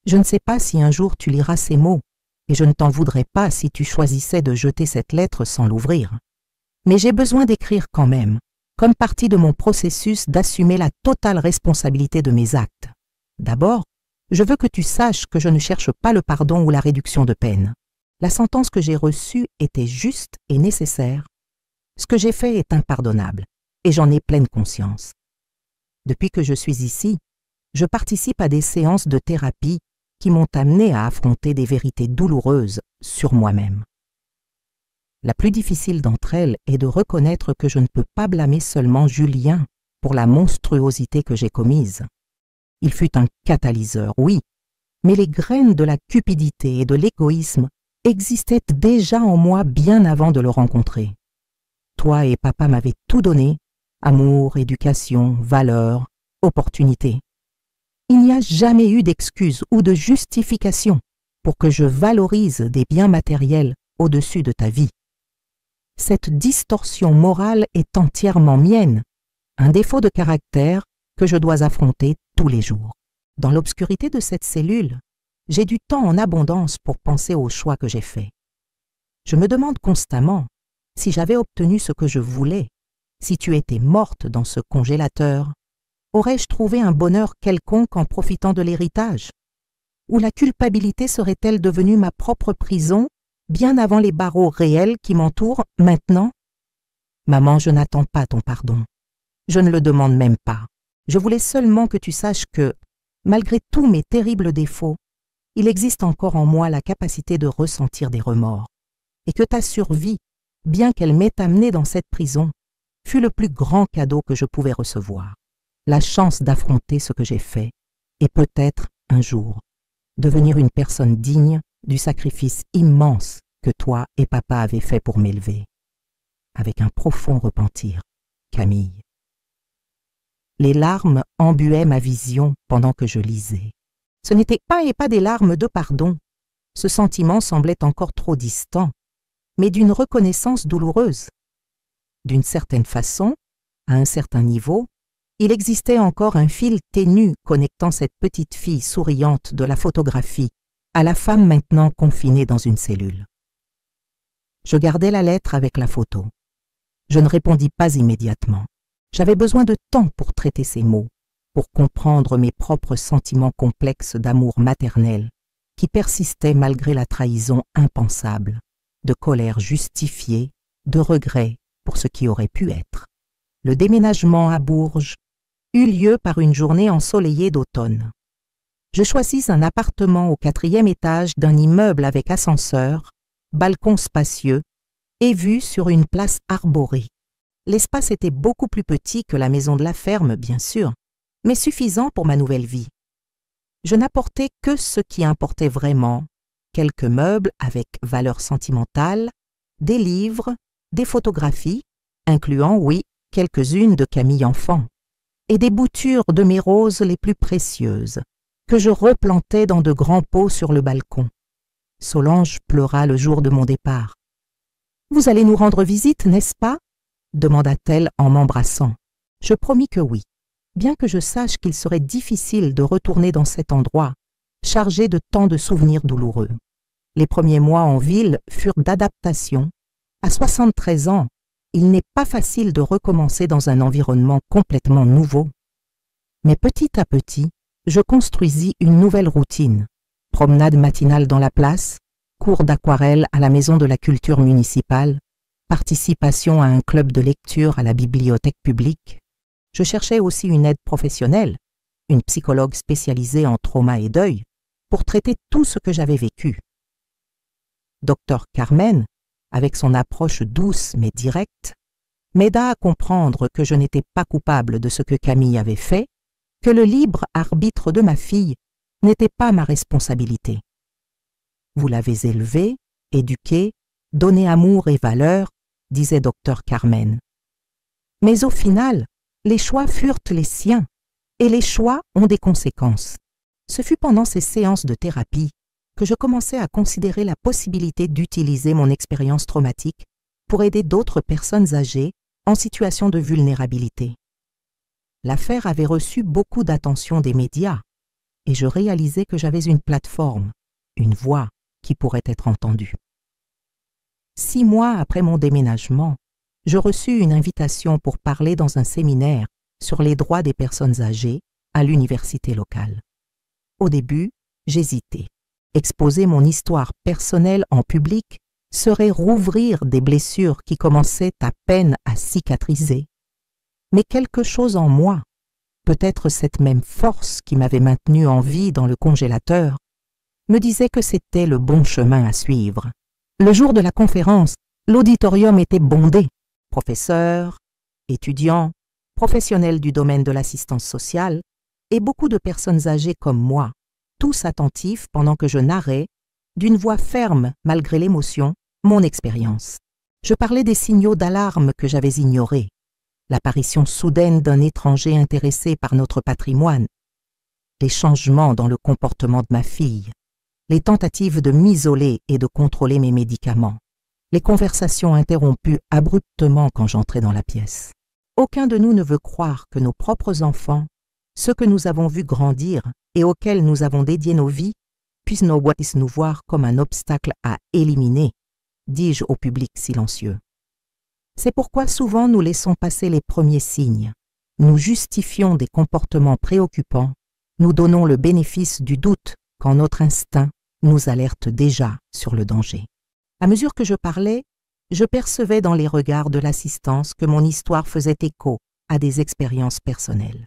Je ne sais pas si un jour tu liras ces mots, et je ne t'en voudrais pas si tu choisissais de jeter cette lettre sans l'ouvrir. Mais j'ai besoin d'écrire quand même, comme partie de mon processus d'assumer la totale responsabilité de mes actes. D'abord, je veux que tu saches que je ne cherche pas le pardon ou la réduction de peine. La sentence que j'ai reçue était juste et nécessaire. Ce que j'ai fait est impardonnable, et j'en ai pleine conscience. Depuis que je suis ici, je participe à des séances de thérapie qui m'ont amené à affronter des vérités douloureuses sur moi-même. La plus difficile d'entre elles est de reconnaître que je ne peux pas blâmer seulement Julien pour la monstruosité que j'ai commise. Il fut un catalyseur, oui, mais les graines de la cupidité et de l'égoïsme existaient déjà en moi bien avant de le rencontrer. Toi et papa m'avaient tout donné, amour, éducation, valeurs, opportunités. Il n'y a jamais eu d'excuse ou de justification pour que je valorise des biens matériels au-dessus de ta vie. Cette distorsion morale est entièrement mienne, un défaut de caractère que je dois affronter tous les jours. Dans l'obscurité de cette cellule, j'ai du temps en abondance pour penser aux choix que j'ai faits. Je me demande constamment si j'avais obtenu ce que je voulais, si tu étais morte dans ce congélateur, aurais-je trouvé un bonheur quelconque en profitant de l'héritage? Ou la culpabilité serait-elle devenue ma propre prison bien avant les barreaux réels qui m'entourent maintenant? Maman, je n'attends pas ton pardon. Je ne le demande même pas. Je voulais seulement que tu saches que, malgré tous mes terribles défauts, il existe encore en moi la capacité de ressentir des remords, et que ta survie, bien qu'elle m'ait amené dans cette prison, fut le plus grand cadeau que je pouvais recevoir. La chance d'affronter ce que j'ai fait, et peut-être, un jour, devenir une personne digne du sacrifice immense que toi et papa avez fait pour m'élever. Avec un profond repentir, Camille. Les larmes embuaient ma vision pendant que je lisais. Ce n'étaient pas des larmes de pardon. Ce sentiment semblait encore trop distant, mais d'une reconnaissance douloureuse. D'une certaine façon, à un certain niveau, il existait encore un fil ténu connectant cette petite fille souriante de la photographie à la femme maintenant confinée dans une cellule. Je gardai la lettre avec la photo. Je ne répondis pas immédiatement. J'avais besoin de temps pour traiter ces mots, pour comprendre mes propres sentiments complexes d'amour maternel qui persistaient malgré la trahison impensable, de colère justifiée, de regret pour ce qui aurait pu être. Le déménagement à Bourges eut lieu par une journée ensoleillée d'automne. Je choisis un appartement au 4e étage d'un immeuble avec ascenseur, balcon spacieux et vue sur une place arborée. L'espace était beaucoup plus petit que la maison de la ferme, bien sûr, mais suffisant pour ma nouvelle vie. Je n'apportais que ce qui importait vraiment, quelques meubles avec valeur sentimentale, des livres, des photographies, incluant, oui, quelques-unes de Camille enfant, et des boutures de mes roses les plus précieuses, que je replantais dans de grands pots sur le balcon. Solange pleura le jour de mon départ. « Vous allez nous rendre visite, n'est-ce pas ?» demanda-t-elle en m'embrassant. Je promis que oui, bien que je sache qu'il serait difficile de retourner dans cet endroit, chargé de tant de souvenirs douloureux. Les premiers mois en ville furent d'adaptation. À 73 ans, il n'est pas facile de recommencer dans un environnement complètement nouveau. Mais petit à petit, je construisis une nouvelle routine. Promenade matinale dans la place, cours d'aquarelle à la maison de la culture municipale, participation à un club de lecture à la bibliothèque publique. Je cherchais aussi une aide professionnelle, une psychologue spécialisée en trauma et deuil, pour traiter tout ce que j'avais vécu. Dr Carmen, avec son approche douce mais directe, m'aida à comprendre que je n'étais pas coupable de ce que Camille avait fait, que le libre arbitre de ma fille n'était pas ma responsabilité. Vous l'avez élevée, éduquée, donné amour et valeur, disait Dr Carmen. Mais au final, les choix furent les siens, et les choix ont des conséquences. Ce fut pendant ces séances de thérapie que je commençai à considérer la possibilité d'utiliser mon expérience traumatique pour aider d'autres personnes âgées en situation de vulnérabilité. L'affaire avait reçu beaucoup d'attention des médias, et je réalisais que j'avais une plateforme, une voix qui pourrait être entendue. 6 mois après mon déménagement, je reçus une invitation pour parler dans un séminaire sur les droits des personnes âgées à l'université locale. Au début, j'hésitais. Exposer mon histoire personnelle en public serait rouvrir des blessures qui commençaient à peine à cicatriser. Mais quelque chose en moi, peut-être cette même force qui m'avait maintenu en vie dans le congélateur, me disait que c'était le bon chemin à suivre. Le jour de la conférence, l'auditorium était bondé. Professeurs, étudiants, professionnels du domaine de l'assistance sociale et beaucoup de personnes âgées comme moi, tous attentifs pendant que je narrais, d'une voix ferme malgré l'émotion, mon expérience. Je parlais des signaux d'alarme que j'avais ignorés, l'apparition soudaine d'un étranger intéressé par notre patrimoine, les changements dans le comportement de ma fille, les tentatives de m'isoler et de contrôler mes médicaments, les conversations interrompues abruptement quand j'entrais dans la pièce. Aucun de nous ne veut croire que nos propres enfants, ceux que nous avons vus grandir et auxquels nous avons dédié nos vies, puissent nous voir comme un obstacle à éliminer, dis-je au public silencieux. C'est pourquoi souvent nous laissons passer les premiers signes. Nous justifions des comportements préoccupants, nous donnons le bénéfice du doute quand notre instinct nous alerte déjà sur le danger. À mesure que je parlais, je percevais dans les regards de l'assistance que mon histoire faisait écho à des expériences personnelles.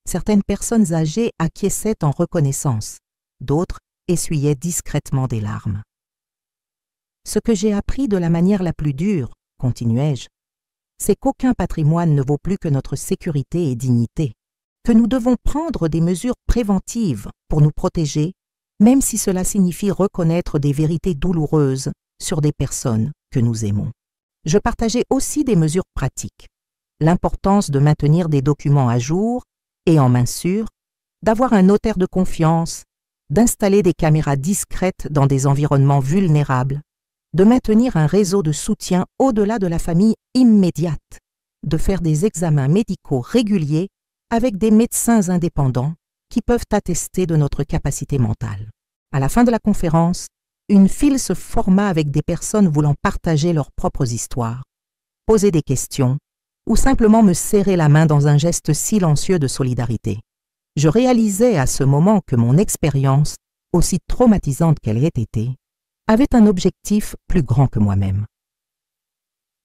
Certaines personnes âgées acquiesçaient en reconnaissance, d'autres essuyaient discrètement des larmes. Ce que j'ai appris de la manière la plus dure, continuai-je, c'est qu'aucun patrimoine ne vaut plus que notre sécurité et dignité, que nous devons prendre des mesures préventives pour nous protéger, même si cela signifie reconnaître des vérités douloureuses sur des personnes que nous aimons. Je partageais aussi des mesures pratiques, l'importance de maintenir des documents à jour et en main sûre, d'avoir un notaire de confiance, d'installer des caméras discrètes dans des environnements vulnérables, de maintenir un réseau de soutien au-delà de la famille immédiate, de faire des examens médicaux réguliers avec des médecins indépendants qui peuvent attester de notre capacité mentale. À la fin de la conférence, une file se forma avec des personnes voulant partager leurs propres histoires, poser des questions ou simplement me serrer la main dans un geste silencieux de solidarité. Je réalisais à ce moment que mon expérience, aussi traumatisante qu'elle ait été, avait un objectif plus grand que moi-même.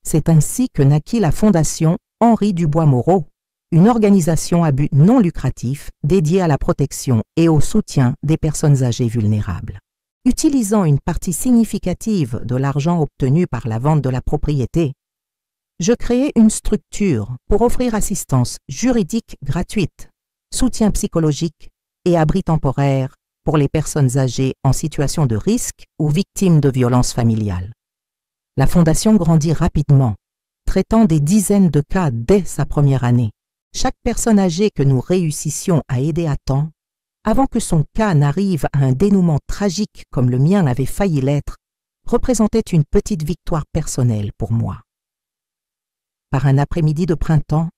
C'est ainsi que naquit la Fondation Henri Dubois-Moreau, une organisation à but non lucratif dédiée à la protection et au soutien des personnes âgées vulnérables. Utilisant une partie significative de l'argent obtenu par la vente de la propriété, je créai une structure pour offrir assistance juridique gratuite, soutien psychologique et abri temporaire pour les personnes âgées en situation de risque ou victimes de violences familiales. La Fondation grandit rapidement, traitant des dizaines de cas dès sa première année. Chaque personne âgée que nous réussissions à aider à temps, avant que son cas n'arrive à un dénouement tragique comme le mien avait failli l'être, représentait une petite victoire personnelle pour moi. Par un après-midi de printemps,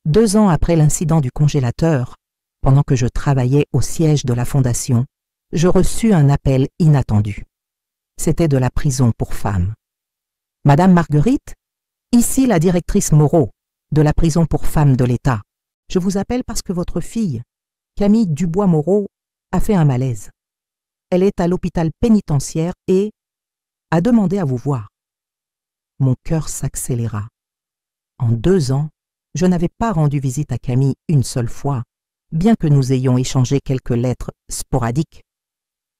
2 ans après l'incident du congélateur, pendant que je travaillais au siège de la Fondation, je reçus un appel inattendu. C'était de la prison pour femmes. « Madame Marguerite, ici la directrice Moreau, de la prison pour femmes de l'État. Je vous appelle parce que votre fille, Camille Dubois-Moreau, a fait un malaise. Elle est à l'hôpital pénitentiaire et a demandé à vous voir. » Mon cœur s'accéléra. En 2 ans, je n'avais pas rendu visite à Camille une seule fois, bien que nous ayons échangé quelques lettres sporadiques.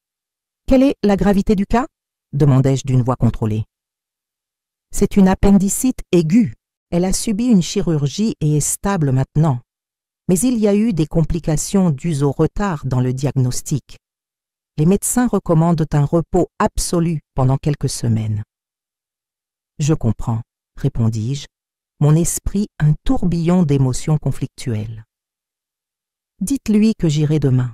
« Quelle est la gravité du cas ?» demandai-je d'une voix contrôlée. « C'est une appendicite aiguë. Elle a subi une chirurgie et est stable maintenant. Mais il y a eu des complications dues au retard dans le diagnostic. Les médecins recommandent un repos absolu pendant quelques semaines. »« Je comprends, » répondis-je, mon esprit un tourbillon d'émotions conflictuelles. « Dites-lui que j'irai demain. »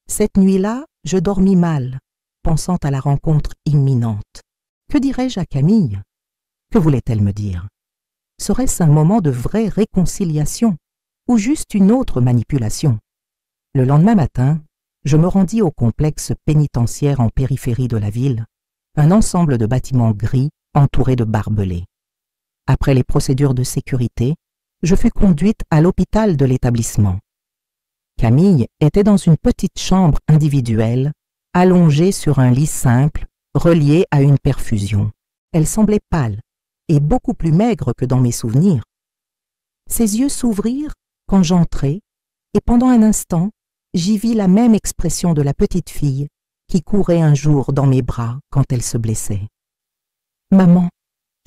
Cette nuit-là, je dormis mal, pensant à la rencontre imminente. Que dirais-je à Camille? Que voulait-elle me dire? Serait-ce un moment de vraie réconciliation ou juste une autre manipulation? Le lendemain matin, je me rendis au complexe pénitentiaire en périphérie de la ville, un ensemble de bâtiments gris entourés de barbelés. Après les procédures de sécurité, je fus conduite à l'hôpital de l'établissement. Camille était dans une petite chambre individuelle, allongée sur un lit simple, relié à une perfusion. Elle semblait pâle et beaucoup plus maigre que dans mes souvenirs. Ses yeux s'ouvrirent quand j'entrai et pendant un instant, j'y vis la même expression de la petite fille qui courait un jour dans mes bras quand elle se blessait. « Maman, »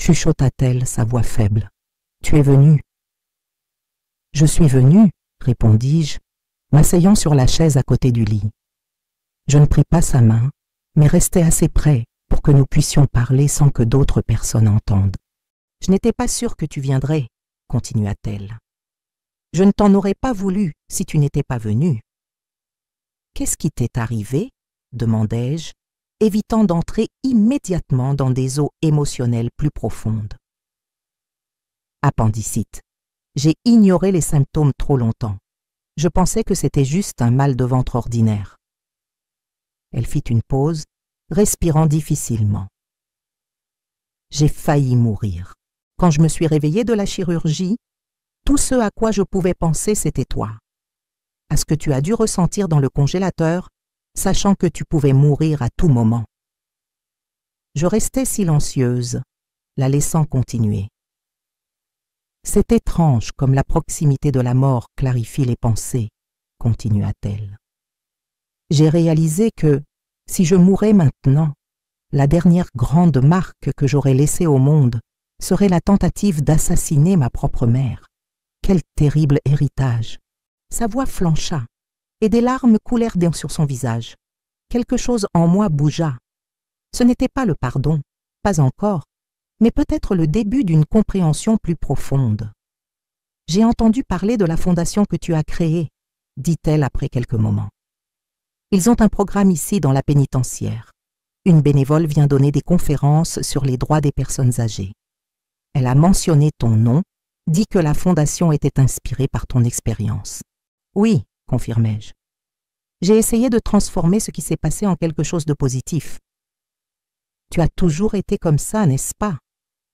chuchota-t-elle, sa voix faible, « tu es venue. »« Je suis venue, » répondis-je, m'asseyant sur la chaise à côté du lit. Je ne pris pas sa main, mais restai assez près pour que nous puissions parler sans que d'autres personnes entendent. « Je n'étais pas sûre que tu viendrais, » continua-t-elle. « Je ne t'en aurais pas voulu si tu n'étais pas venu. »« Qu'est-ce qui t'est arrivé ?» demandai-je, évitant d'entrer immédiatement dans des eaux émotionnelles plus profondes. « Appendicite. J'ai ignoré les symptômes trop longtemps. Je pensais que c'était juste un mal de ventre ordinaire. » Elle fit une pause, respirant difficilement. J'ai failli mourir. Quand je me suis réveillée de la chirurgie, tout ce à quoi je pouvais penser, c'était toi. À ce que tu as dû ressentir dans le congélateur, sachant que tu pouvais mourir à tout moment. Je restais silencieuse, la laissant continuer. C'est étrange comme la proximité de la mort clarifie les pensées, continua-t-elle. J'ai réalisé que, si je mourais maintenant, la dernière grande marque que j'aurais laissée au monde serait la tentative d'assassiner ma propre mère. Quel terrible héritage! Sa voix flancha, et des larmes coulèrent sur son visage. Quelque chose en moi bougea. Ce n'était pas le pardon, pas encore, mais peut-être le début d'une compréhension plus profonde. J'ai entendu parler de la fondation que tu as créée, dit-elle après quelques moments. Ils ont un programme ici dans la pénitentiaire. Une bénévole vient donner des conférences sur les droits des personnes âgées. Elle a mentionné ton nom, dit que la fondation était inspirée par ton expérience. Oui, confirmai-je. J'ai essayé de transformer ce qui s'est passé en quelque chose de positif. Tu as toujours été comme ça, n'est-ce pas?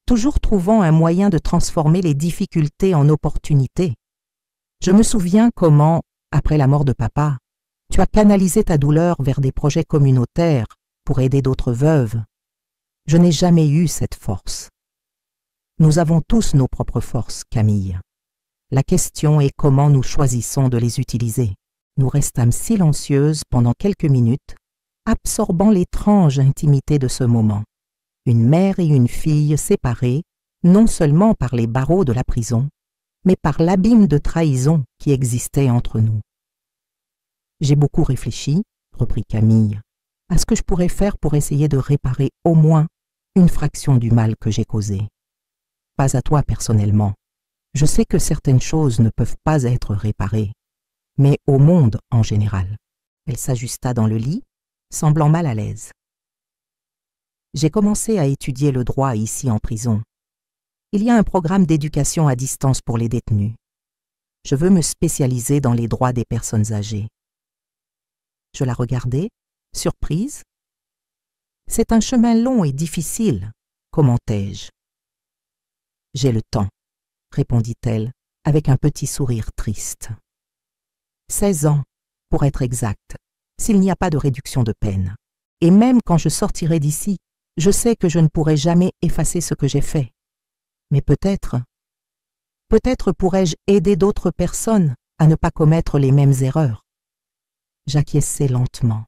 Toujours trouvant un moyen de transformer les difficultés en opportunités. Je me souviens comment, après la mort de papa, tu as canalisé ta douleur vers des projets communautaires pour aider d'autres veuves. Je n'ai jamais eu cette force. Nous avons tous nos propres forces, Camille. La question est comment nous choisissons de les utiliser. Nous restâmes silencieuses pendant quelques minutes, absorbant l'étrange intimité de ce moment. Une mère et une fille séparées, non seulement par les barreaux de la prison, mais par l'abîme de trahison qui existait entre nous. J'ai beaucoup réfléchi, reprit Camille, à ce que je pourrais faire pour essayer de réparer au moins une fraction du mal que j'ai causé. Pas à toi personnellement. Je sais que certaines choses ne peuvent pas être réparées, mais au monde en général. Elle s'ajusta dans le lit, semblant mal à l'aise. J'ai commencé à étudier le droit ici en prison. Il y a un programme d'éducation à distance pour les détenus. Je veux me spécialiser dans les droits des personnes âgées. Je la regardai, surprise. C'est un chemin long et difficile, commentai-je. J'ai le temps, répondit-elle avec un petit sourire triste. 16 ans, pour être exact, s'il n'y a pas de réduction de peine. Et même quand je sortirai d'ici, je sais que je ne pourrai jamais effacer ce que j'ai fait. Mais peut-être pourrais-je aider d'autres personnes à ne pas commettre les mêmes erreurs. J'acquiesçai lentement.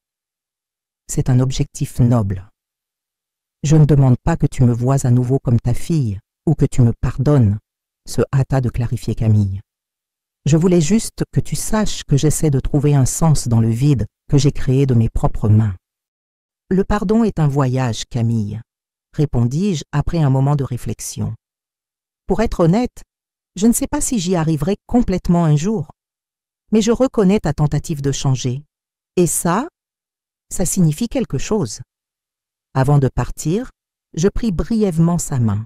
C'est un objectif noble. Je ne demande pas que tu me voies à nouveau comme ta fille ou que tu me pardonnes, se hâta de clarifier Camille. Je voulais juste que tu saches que j'essaie de trouver un sens dans le vide que j'ai créé de mes propres mains. Le pardon est un voyage, Camille, répondis-je après un moment de réflexion. Pour être honnête, je ne sais pas si j'y arriverai complètement un jour, mais je reconnais ta tentative de changer. Et ça signifie quelque chose. Avant de partir, je pris brièvement sa main,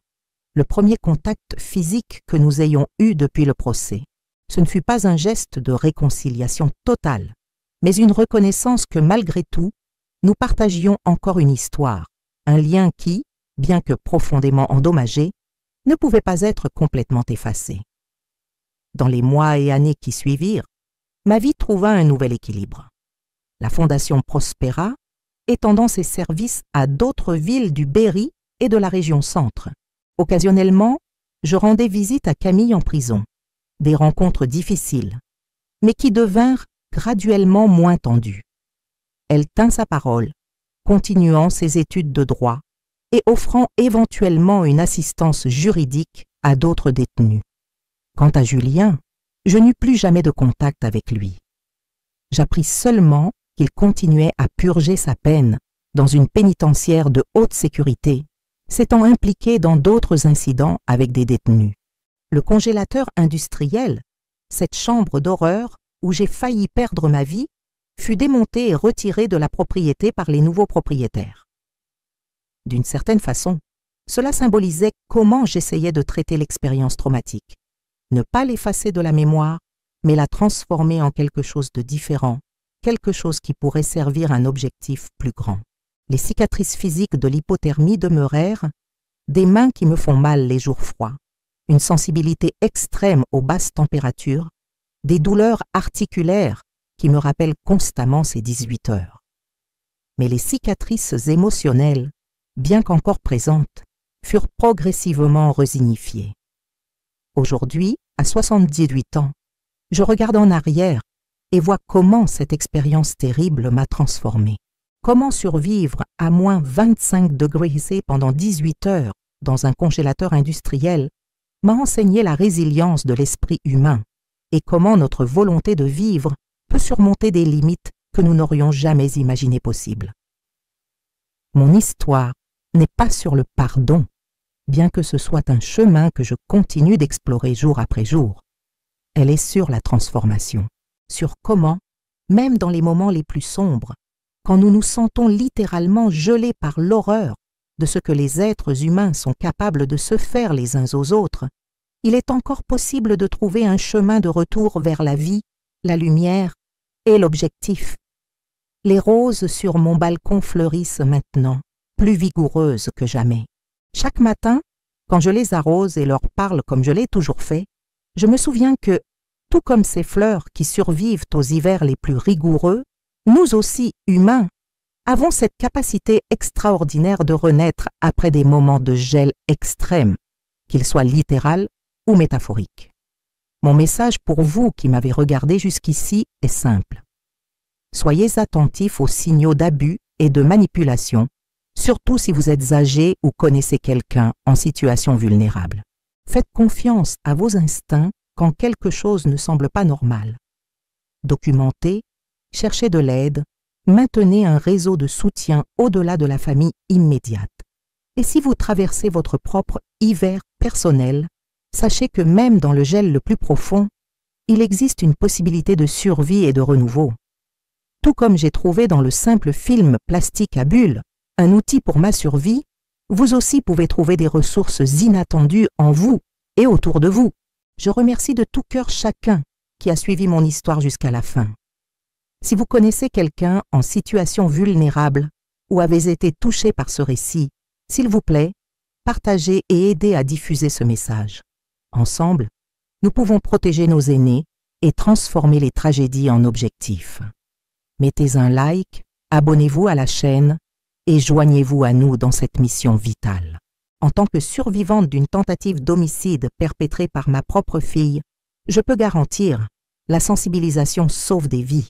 le premier contact physique que nous ayons eu depuis le procès. Ce ne fut pas un geste de réconciliation totale, mais une reconnaissance que malgré tout, nous partagions encore une histoire, un lien qui, bien que profondément endommagé, ne pouvait pas être complètement effacé. Dans les mois et années qui suivirent, ma vie trouva un nouvel équilibre. La fondation prospéra, étendant ses services à d'autres villes du Berry et de la région centre. Occasionnellement, je rendais visite à Camille en prison. Des rencontres difficiles, mais qui devinrent graduellement moins tendues. Elle tint sa parole, continuant ses études de droit et offrant éventuellement une assistance juridique à d'autres détenus. Quant à Julien, je n'eus plus jamais de contact avec lui. J'appris seulement qu'il continuait à purger sa peine dans une pénitentiaire de haute sécurité, s'étant impliqué dans d'autres incidents avec des détenus. Le congélateur industriel, cette chambre d'horreur où j'ai failli perdre ma vie, fut démonté et retiré de la propriété par les nouveaux propriétaires. D'une certaine façon, cela symbolisait comment j'essayais de traiter l'expérience traumatique. Ne pas l'effacer de la mémoire, mais la transformer en quelque chose de différent, quelque chose qui pourrait servir un objectif plus grand. Les cicatrices physiques de l'hypothermie demeurèrent, des mains qui me font mal les jours froids, une sensibilité extrême aux basses températures, des douleurs articulaires qui me rappellent constamment ces 18 heures. Mais les cicatrices émotionnelles, bien qu'encore présentes, furent progressivement resignifiées. Aujourd'hui, à 78 ans, je regarde en arrière et vois comment cette expérience terrible m'a transformé. Comment survivre à moins 25 degrés C pendant 18 heures dans un congélateur industriel m'a enseigné la résilience de l'esprit humain et comment notre volonté de vivre peut surmonter des limites que nous n'aurions jamais imaginées possibles. Mon histoire n'est pas sur le pardon, bien que ce soit un chemin que je continue d'explorer jour après jour. Elle est sur la transformation, sur comment, même dans les moments les plus sombres, quand nous nous sentons littéralement gelés par l'horreur de ce que les êtres humains sont capables de se faire les uns aux autres, il est encore possible de trouver un chemin de retour vers la vie, la lumière et l'objectif. Les roses sur mon balcon fleurissent maintenant, plus vigoureuses que jamais. Chaque matin, quand je les arrose et leur parle comme je l'ai toujours fait, je me souviens que, tout comme ces fleurs qui survivent aux hivers les plus rigoureux, nous aussi, humains, avons cette capacité extraordinaire de renaître après des moments de gel extrême, qu'ils soient littéral ou métaphoriques. Mon message pour vous qui m'avez regardé jusqu'ici est simple. Soyez attentifs aux signaux d'abus et de manipulation, surtout si vous êtes âgé ou connaissez quelqu'un en situation vulnérable. Faites confiance à vos instincts quand quelque chose ne semble pas normal. Documentez, cherchez de l'aide, maintenez un réseau de soutien au-delà de la famille immédiate. Et si vous traversez votre propre hiver personnel, sachez que même dans le gel le plus profond, il existe une possibilité de survie et de renouveau. Tout comme j'ai trouvé dans le simple film plastique à bulles un outil pour ma survie, vous aussi pouvez trouver des ressources inattendues en vous et autour de vous. Je remercie de tout cœur chacun qui a suivi mon histoire jusqu'à la fin. Si vous connaissez quelqu'un en situation vulnérable ou avez été touché par ce récit, s'il vous plaît, partagez et aidez à diffuser ce message. Ensemble, nous pouvons protéger nos aînés et transformer les tragédies en objectifs. Mettez un like, abonnez-vous à la chaîne et joignez-vous à nous dans cette mission vitale. En tant que survivante d'une tentative d'homicide perpétrée par ma propre fille, je peux garantir, la sensibilisation sauve des vies.